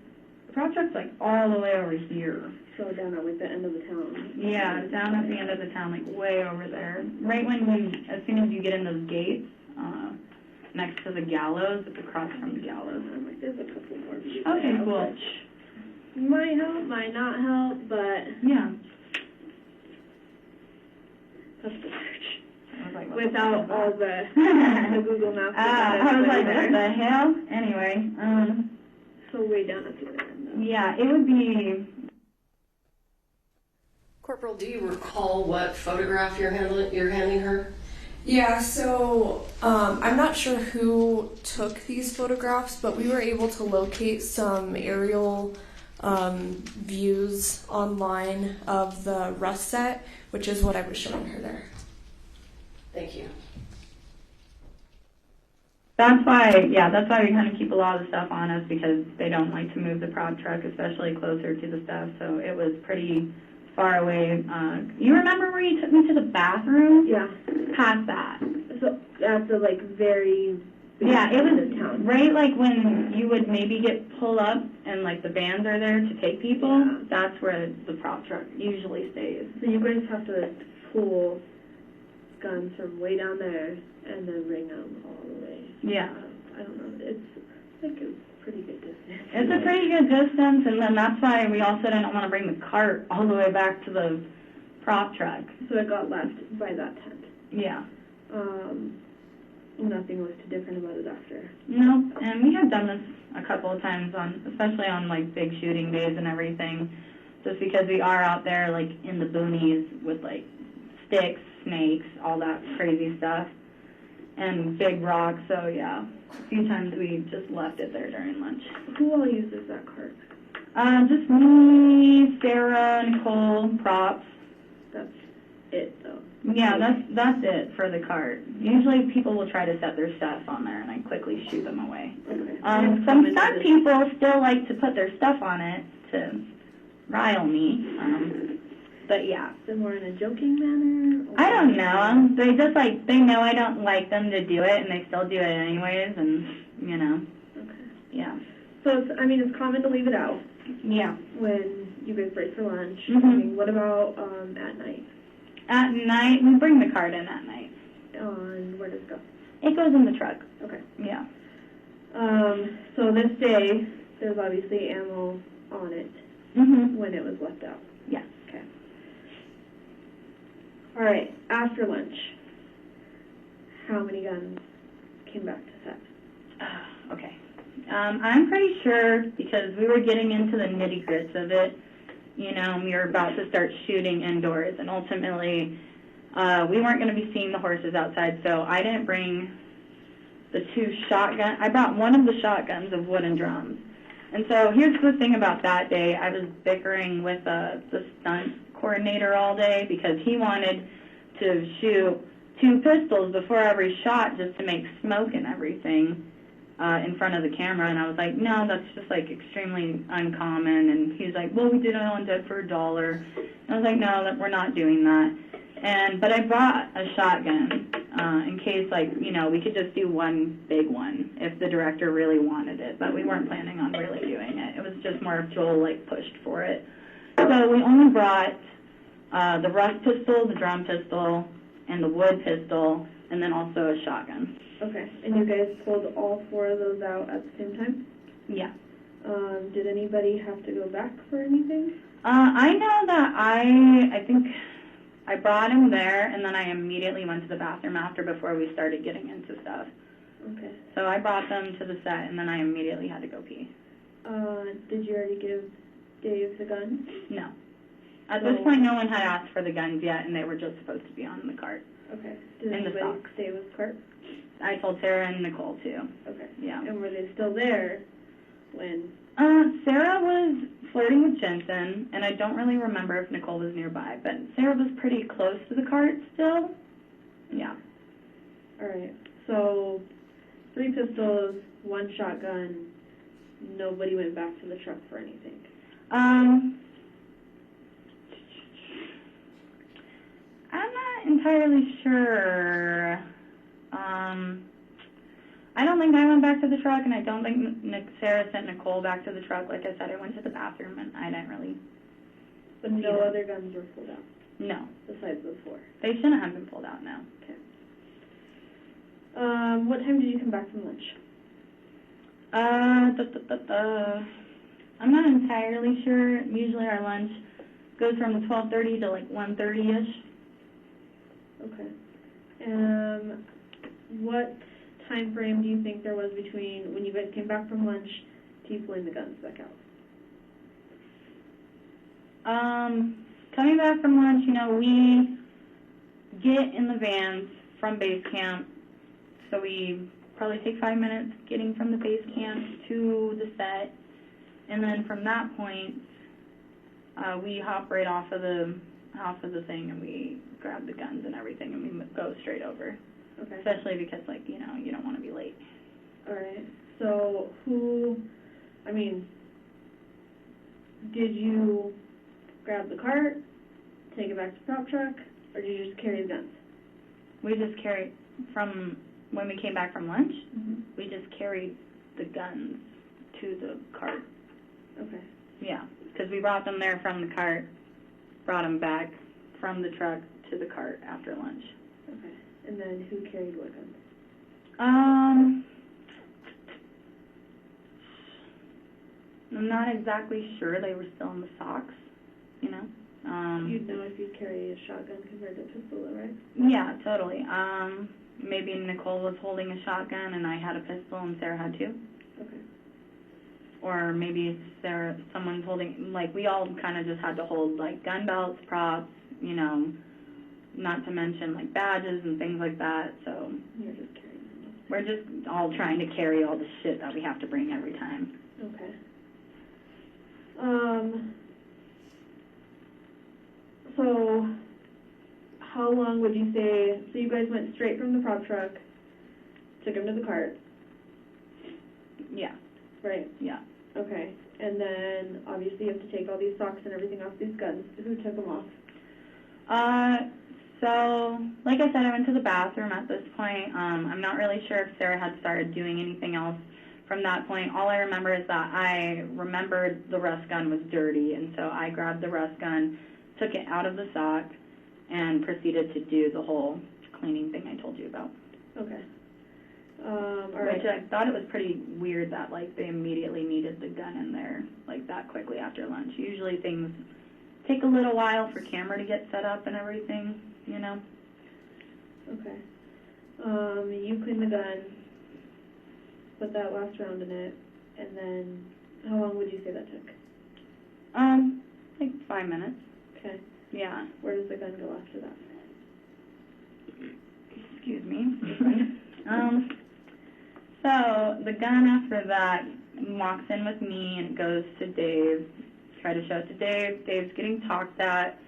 prop truck's like all the way over here. So down at like the end of the town. Yeah, down at the end of the town, like way over there. Right as soon as you get in those gates, next to the gallows, it's across from the gallows. I'm like, there's a couple more views. Okay, there, cool. which might help, might not help, but Yeah. that's the search. I was like, what Without the all fuck? the Google Maps. I was like, what the hell? Anyway, So way down at the end. Though. yeah, it would be. Corporal, do you recall what photograph you're handing her? Yeah, so I'm not sure who took these photographs, but we were able to locate some aerial views online of the rust set, which is what I was showing her there. Thank you. That's why we kind of keep a lot of the stuff on us because they don't like to move the prop truck, especially closer to the stuff. So it was pretty far away. You remember where you took me to the bathroom? Yeah. Past that. So at the like very Yeah, it was town. right like when you would maybe get pulled up and like the vans are there to take people. Yeah. That's where the prop truck usually stays. So you guys have to pull guns from way down there and then bring them all the way. Yeah. I don't know. It's like a pretty good distance. It's a pretty good distance, and then that's why we also didn't want to bring the cart all the way back to the prop truck. So it got left by that tent. Yeah. Nothing was too different about it after. Nope, and we had done this a couple of times especially on like big shooting days and everything, just because we are out there like in the boonies with like sticks, snakes, all that crazy stuff, and big rocks. So yeah, a few times we just left it there during lunch. Who all uses that cart? Just me, Sarah, Nicole, props. That's it, though. Yeah, that's it for the cart. Usually people will try to set their stuff on there, and I quickly shoot them away. Okay. Some people still like to put their stuff on it to rile me. But yeah. Is it more in a joking manner? Or? I don't know. They just they know I don't like them to do it, and they still do it anyways, and you know. Okay. Yeah. So it's common to leave it out. Yeah. When you guys break for lunch. Mhm. What about at night? At night, we bring the cart in at night. And where does it go? It goes in the truck. Okay. Yeah. So this day, there's obviously ammo on it Mhm. when it was left out. Yeah. Okay. All right. After lunch, how many guns came back to set? Okay. I'm pretty sure because we were getting into the nitty-grits of it, you know, we were about to start shooting indoors, and ultimately we weren't going to be seeing the horses outside, so I didn't bring the 2 shotguns. I brought one of the shotguns of wooden drums. And so here's the thing about that day. I was bickering with the stunt coordinator all day because he wanted to shoot 2 pistols before every shot just to make smoke and everything in front of the camera, and I was like, no, that's just like extremely uncommon. And he's like, well, we did it on Dead for $1. And I was like, no, we're not doing that. But I brought a shotgun in case, like, you know, we could just do one big one if the director really wanted it, but we weren't planning on really doing it. It was just more of Joel like pushed for it. So we only brought the rust pistol, the drum pistol, and the wood pistol, and then also a shotgun. Okay. And you guys pulled all 4 of those out at the same time? Yeah. Did anybody have to go back for anything? I know that I think I brought him there, and then I immediately went to the bathroom after before we started getting into stuff. Okay. So I brought them to the set, and then I immediately had to go pee. Did you already give Dave the gun? No. At this point, no one had asked for the guns yet, and they were just supposed to be on the cart. Okay. Did In the anybody socks. stay with the cart? I told Sarah and Nicole, too. Okay. Yeah. And were they still there when? Sarah was flirting with Jensen, and I don't really remember if Nicole was nearby, but Sarah was pretty close to the cart still. Yeah. All right. So 3 pistols, 1 shotgun. Nobody went back to the truck for anything. I'm not entirely sure. I don't think I went back to the truck, and I don't think Sarah sent Nicole back to the truck. Like I said, I went to the bathroom, and I didn't really. But no other guns were pulled out? No. Besides those 4? They shouldn't have been pulled out, no. Okay. What time did you come back from lunch? I'm not entirely sure. Usually our lunch goes from 12:30 to like 1:30ish. Okay. What time frame do you think there was between when you guys came back from lunch to you pulling the guns back out? Coming back from lunch, you know, we get in the vans from base camp, so we probably take 5 minutes getting from the base camp to the set, and then from that point, we hop right off of the thing, and we grab the guns and everything, and we go straight over. Okay. Especially because, like, you know, you don't want to be late. All right. So did you grab the cart, take it back to the prop truck, or did you just carry the guns? We just carried from when we came back from lunch. Mm-hmm. We just carried the guns to the cart. Okay. Yeah, because we brought them there from the cart, brought them back from the truck to the cart after lunch. Okay. And then who carried what guns? I'm not exactly sure. They were still in the socks, you know. You'd know if you carry a shotgun compared to a pistol, though, right? Yeah, totally. Maybe Nicole was holding a shotgun and I had a pistol and Sarah had 2. Okay. or maybe someone's holding, like, we all kind of just had to hold, like, gun belts, props, you know, not to mention, like, badges and things like that, so You're just carrying them. we're just all trying to carry all the shit that we have to bring every time. Okay. So, how long would you say, so you guys went straight from the prop truck, took him to the cart, Yeah, right? yeah. Okay, and then obviously you have to take all these socks and everything off these guns. Who took them off? So, like I said, I went to the bathroom at this point. I'm not really sure if Sarah had started doing anything else from that point. All I remember is that I remembered the rust gun was dirty, and so I grabbed the rust gun, took it out of the sock, and proceeded to do the whole cleaning thing I told you about. Okay. All right. Which I thought it was pretty weird that, like, they immediately needed the gun in there, like, that quickly after lunch. Usually things take a little while for camera to get set up and everything, you know? Okay. You cleaned the gun, put that last round in it, and then how long would you say that took? Like 5 minutes. Okay. Yeah. Where does the gun go after that? Excuse me. So the gun after that walks in with me and goes to Dave. Try to show it to Dave. Dave's getting talked at.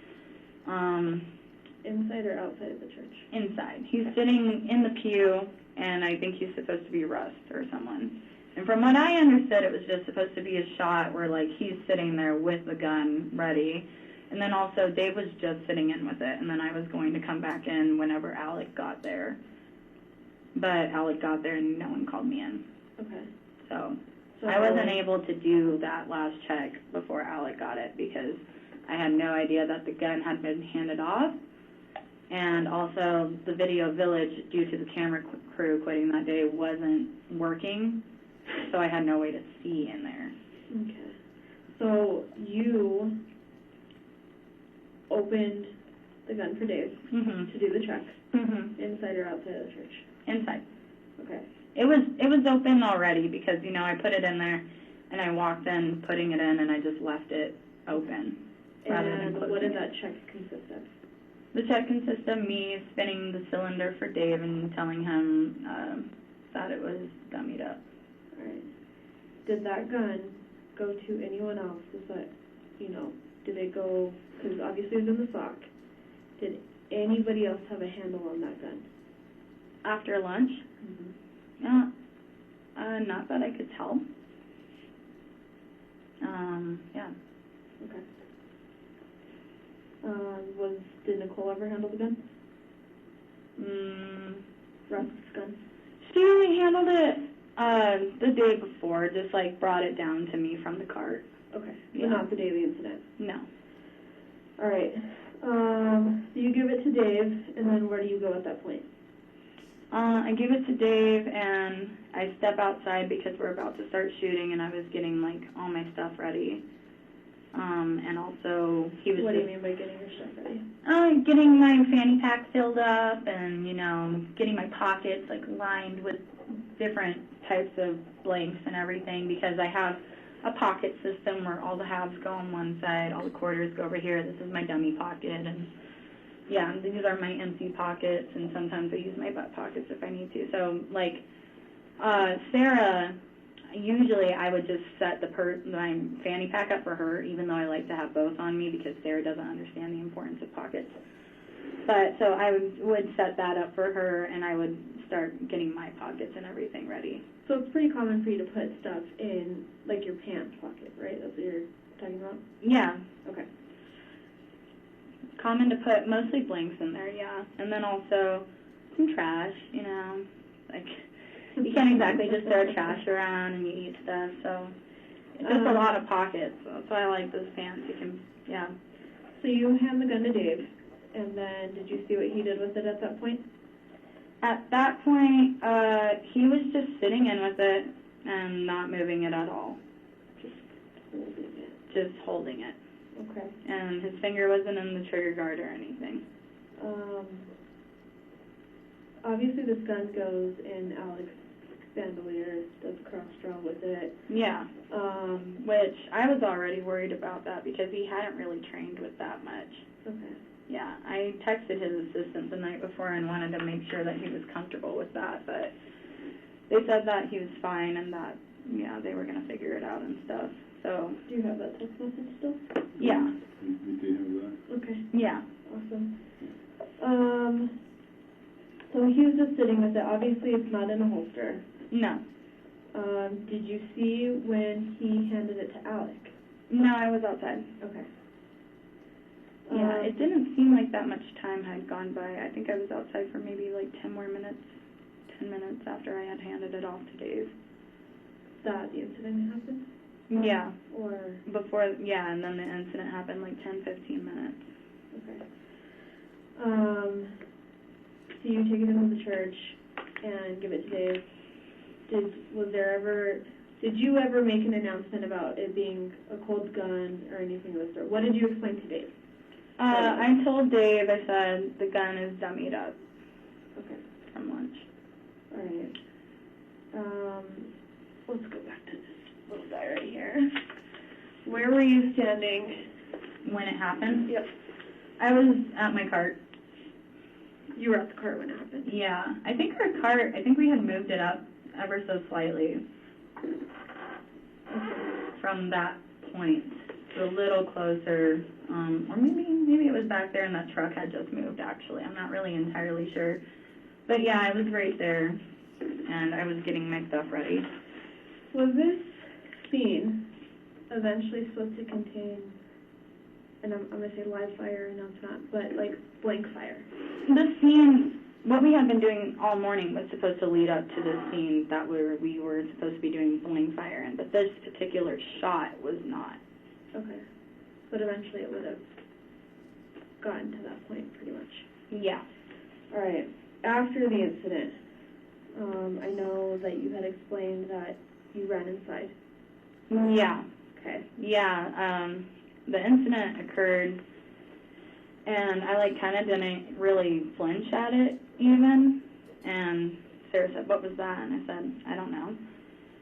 Inside or outside of the church? Inside. He's sitting in the pew, and I think he's supposed to be Russ or someone. And from what I understood, it was just supposed to be a shot where, like, he's sitting there with the gun ready. And then also Dave was just sitting in with it, and then I was going to come back in whenever Alec got there. But Alec got there and no one called me in. Okay. So I wasn't able to do that last check before Alec got it because I had no idea that the gun had been handed off. And also the video village, due to the camera crew quitting that day, wasn't working. So I had no way to see in there. Okay. So you opened the gun for Dave to do the check, inside or outside of the church? Inside. Okay. It was open already because, you know, I put it in there and I walked in putting it in and I just left it open rather than And closing what did it. that check consist of? The check consists of me spinning the cylinder for Dave and telling him that it was dummied up. All right. Did that gun go to anyone else? Is that, you know, did it go, because obviously it was in the sock. Did anybody else have a handle on that gun? After lunch? Not that I could tell. Yeah. Okay. Did Nicole ever handle the gun? Russ's gun? She only handled it the day before, just like brought it down to me from the cart. Okay. Yeah. But not the day of the incident? No. All right. So you give it to Dave, and then where do you go at that point? I give it to Dave, and I step outside because we're about to start shooting, and I was getting, like, all my stuff ready. And also, he was What do you mean by getting your stuff ready? Getting my fanny pack filled up and, you know, getting my pockets, like, lined with different types of blanks and everything because I have a pocket system where all the halves go on one side, all the quarters go over here. This is my dummy pocket, and yeah, these are my empty pockets, and sometimes I use my butt pockets if I need to. So, like, Sarah, usually I would just set my fanny pack up for her, even though I like to have both on me because Sarah doesn't understand the importance of pockets. But, so I would set that up for her, and I would start getting my pockets and everything ready. So it's pretty common for you to put stuff in, like, your pants pocket, right? That's what you're talking about? Yeah. Okay. Common to put mostly blanks in there, yeah. And then also some trash, you know. Like, you can't exactly just throw trash around and you eat stuff, so it's just a lot of pockets. That's why I like those pants. You can, yeah. So you hand the gun to Dave, and then did you see what he did with it at that point? At that point, he was just sitting in with it and not moving it at all. Just holding it. Just holding it. Okay. And his finger wasn't in the trigger guard or anything. Obviously this gun goes in Alec's bandolier, does cross draw with it. Yeah. Which I was already worried about that because he hadn't really trained with that much. Okay. Yeah, I texted his assistant the night before and wanted to make sure that he was comfortable with that, but they said that he was fine and that, yeah, they were going to figure it out and stuff. So, Do you have that text message still? yeah. We do have that. Okay. Yeah. Awesome. So he was just sitting with it. Obviously, it's not in a holster. No. Did you see when he handed it to Alec? No, I was outside. Okay. Yeah, it didn't seem like that much time had gone by. I think I was outside for maybe like 10 minutes after I had handed it off to Dave. That the incident happened? Yeah. Or? Before, yeah, and then the incident happened like 10-15 minutes. Okay. So you take it into the church and give it to Dave. Did you ever make an announcement about it being a cold gun or anything of the sort? What did you explain to Dave? I told Dave, I said, the gun is dummied up. Okay. From lunch. All right. Let's go back to this little guy right here. Where were you standing? When it happened? Yep. I was at my cart. You were at the cart when it happened? Yeah. I think we had moved it up ever so slightly from that point to a little closer. Or maybe it was back there and that truck had just moved, actually. I'm not really entirely sure. But yeah, I was right there, and I was getting my stuff ready. Was this scene eventually supposed to contain, and I'm going to say live fire, no it's not, but like blank fire? The scene, what we had been doing all morning was supposed to lead up to the scene that we were supposed to be doing blank fire in, but this particular shot was not. Okay. But eventually it would have gotten to that point pretty much. Yeah. All right. After the incident, I know that you had explained that you ran inside. Yeah. Okay. Yeah. The incident occurred, and I kind of didn't really flinch at it even. And Sarah said, "What was that?" And I said, "I don't know."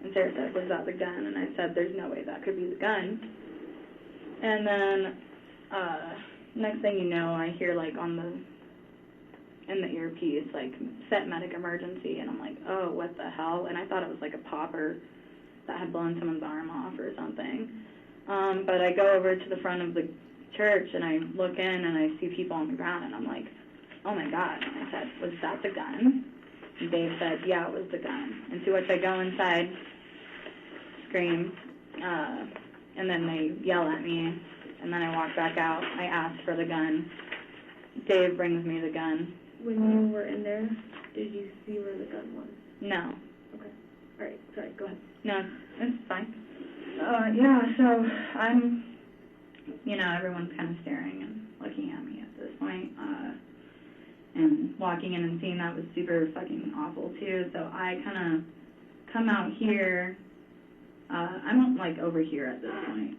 And Sarah said, "Was that the gun?" And I said, "There's no way that could be the gun." And then next thing you know, I hear in the earpiece, set medic emergency, and I'm like, oh, what the hell? And I thought it was like a popper that had blown someone's arm off or something. But I go over to the front of the church, and I look in, and I see people on the ground, and I'm like, oh my God. And I said, was that the gun? And Dave said, yeah, it was the gun. And to which I go inside, scream, and then they yell at me, and then I walk back out. I ask for the gun. Dave brings me the gun. When you were in there, did you see where the gun was? No. Okay. All right. Sorry. Go ahead. No, it's fine. Yeah, so I'm, everyone's kind of staring and looking at me at this point. And walking in and seeing that was super fucking awful, too. So I kind of come out here. I'm, over here at this point,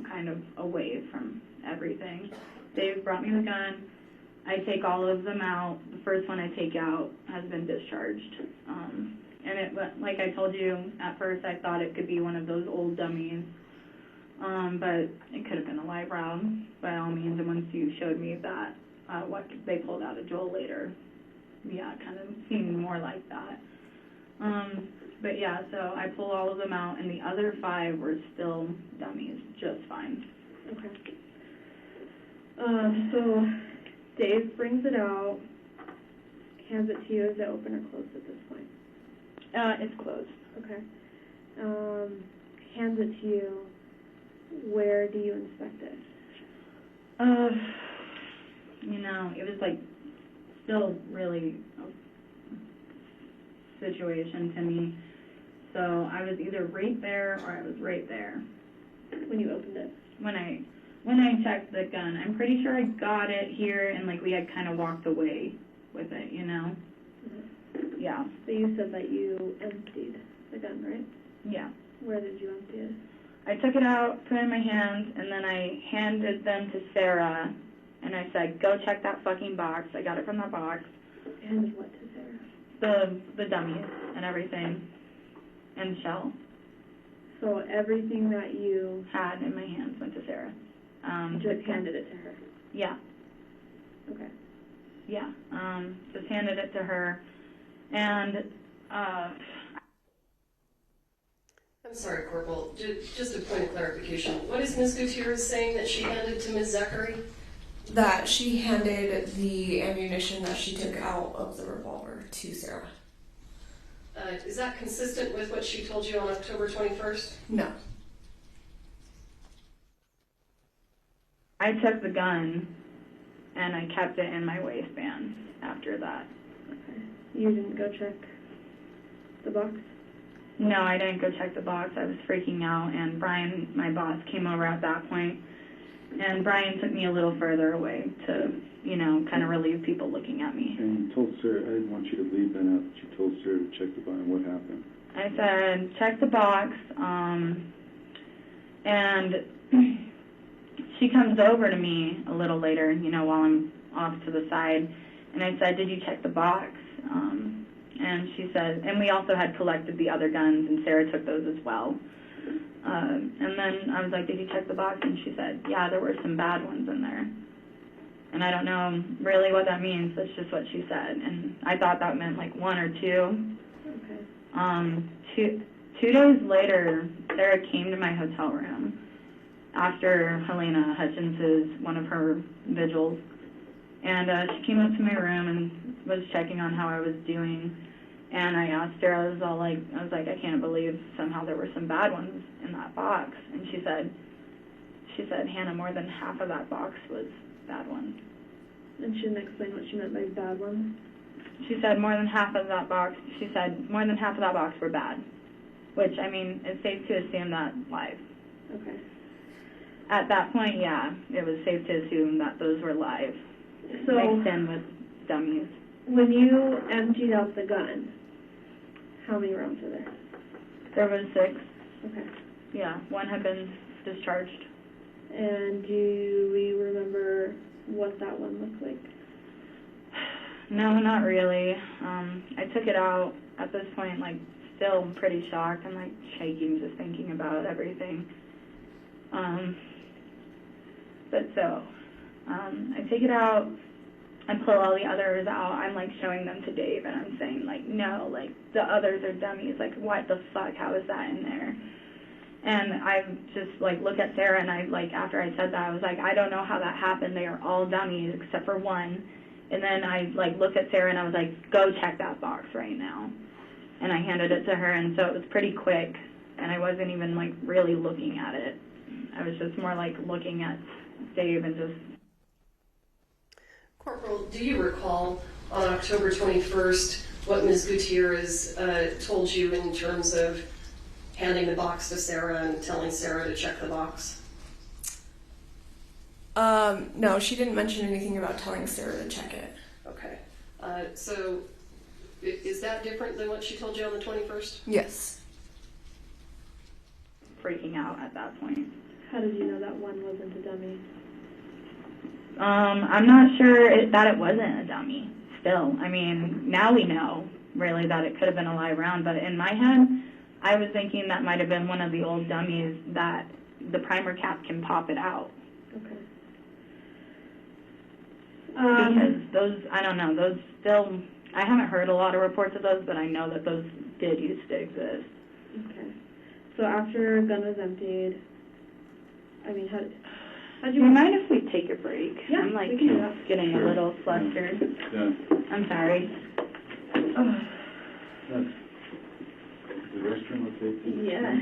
kind of away from everything. Dave brought me the gun. I take all of them out. The first one I take out has been discharged. And it, like I told you, at first I thought it could be one of those old dummies. But it could have been a live round, by all means. And once you showed me that, what they pulled out of Joel later, yeah, it kind of seemed more like that. But yeah, so I pull all of them out, and the other 5 were still dummies, just fine. Okay. So Dave brings it out, hands it to you. Is it open or closed at this point? It's closed. Okay. Hands it to you. Where do you inspect it? It was still really a situation to me. So I was either right there or I was right there. When you opened it? When I checked the gun. I'm pretty sure I got it here and we had kind of walked away with it, Mm-hmm. Yeah. So you said that you emptied the gun, right? Yeah. Where did you empty it? I took it out, put it in my hands, and then I handed them to Sarah, and I said, go check that fucking box. I got it from that box. Handed what to Sarah? The dummies and everything, and shell. So everything that you had in my hands went to Sarah. just handed it to her. Yeah. Okay. Yeah. Just handed it to her. And, I'm sorry, Corporal, just a point of clarification. What is Ms. Gutierrez saying that she handed to Ms. Zachary? That she handed the ammunition that she took out of the revolver to Sarah. Is that consistent with what she told you on October 21st? No. I took the gun and I kept it in my waistband after that. Okay. You didn't go check the box? No, I didn't go check the box. I was freaking out, and Brian, my boss, came over at that point, and Brian took me a little further away to, you know, kind of relieve people looking at me. And you told Sarah, I didn't want you to leave then after you told Sarah to check the box. What happened? I said, check the box, and she comes over to me a little later, you know, while I'm off to the side, and I said, did you check the box? And she said, and we also had collected the other guns, and Sarah took those as well. And then I was like, did you check the box? And she said, yeah, there were some bad ones in there. And I don't know really what that means. That's just what she said. And I thought that meant like one or two. Okay. Two days later, Sarah came to my hotel room after Halyna Hutchins' one of her vigils. And she came up to my room and was checking on how I was doing. And I asked her, I was like, I can't believe somehow there were some bad ones in that box. And she said, Hannah, more than half of that box was bad ones. And she didn't explain what she meant by bad ones? She said more than half of that box were bad. Which, I mean, it's safe to assume that live. Okay. At that point, yeah, it was safe to assume that those were live. So, mixed in with dummies. when you emptied out the gun, how many rounds were there? There was 6. Okay. Yeah, one had been discharged. And do we remember what that one looked like? No, not really. I took it out at this point, like, still pretty shocked. I'm, like, shaking just thinking about everything. But so, I take it out, I pull all the others out, I'm, like, showing them to Dave, and I'm saying, like, no, like, the others are dummies, like, what the fuck, how is that in there? And I just, like, look at Sarah, and I, like, after I said that, I was like, I don't know how that happened, they are all dummies except for one. And then I, like, looked at Sarah, and I was like, go check that box right now. And I handed it to her, and so it was pretty quick, and I wasn't even, like, really looking at it. I was just more, like, looking at Dave and just... Corporal, do you recall on October 21st what Ms. Gutierrez told you in terms of handing the box to Sarah and telling Sarah to check the box? No, she didn't mention anything about telling Sarah to check it. Okay. So is that different than what she told you on the 21st? Yes. freaking out at that point. How did you know that one wasn't a dummy? I'm not sure that it wasn't a dummy still. I mean, now we know, really, that it could have been a live round, but in my head, I was thinking that might have been one of the old dummies that the primer cap can pop it out. Okay. Because those, I don't know, those still, I haven't heard a lot of reports of those, but I know that those did used to exist. Okay. So after your gun was emptied, I mean, how'd Do you mind if we take a break? Yeah, I'm like we can do that. getting Sure. a little flustered. Yeah. I'm sorry. Is the restroom okay too? Yes.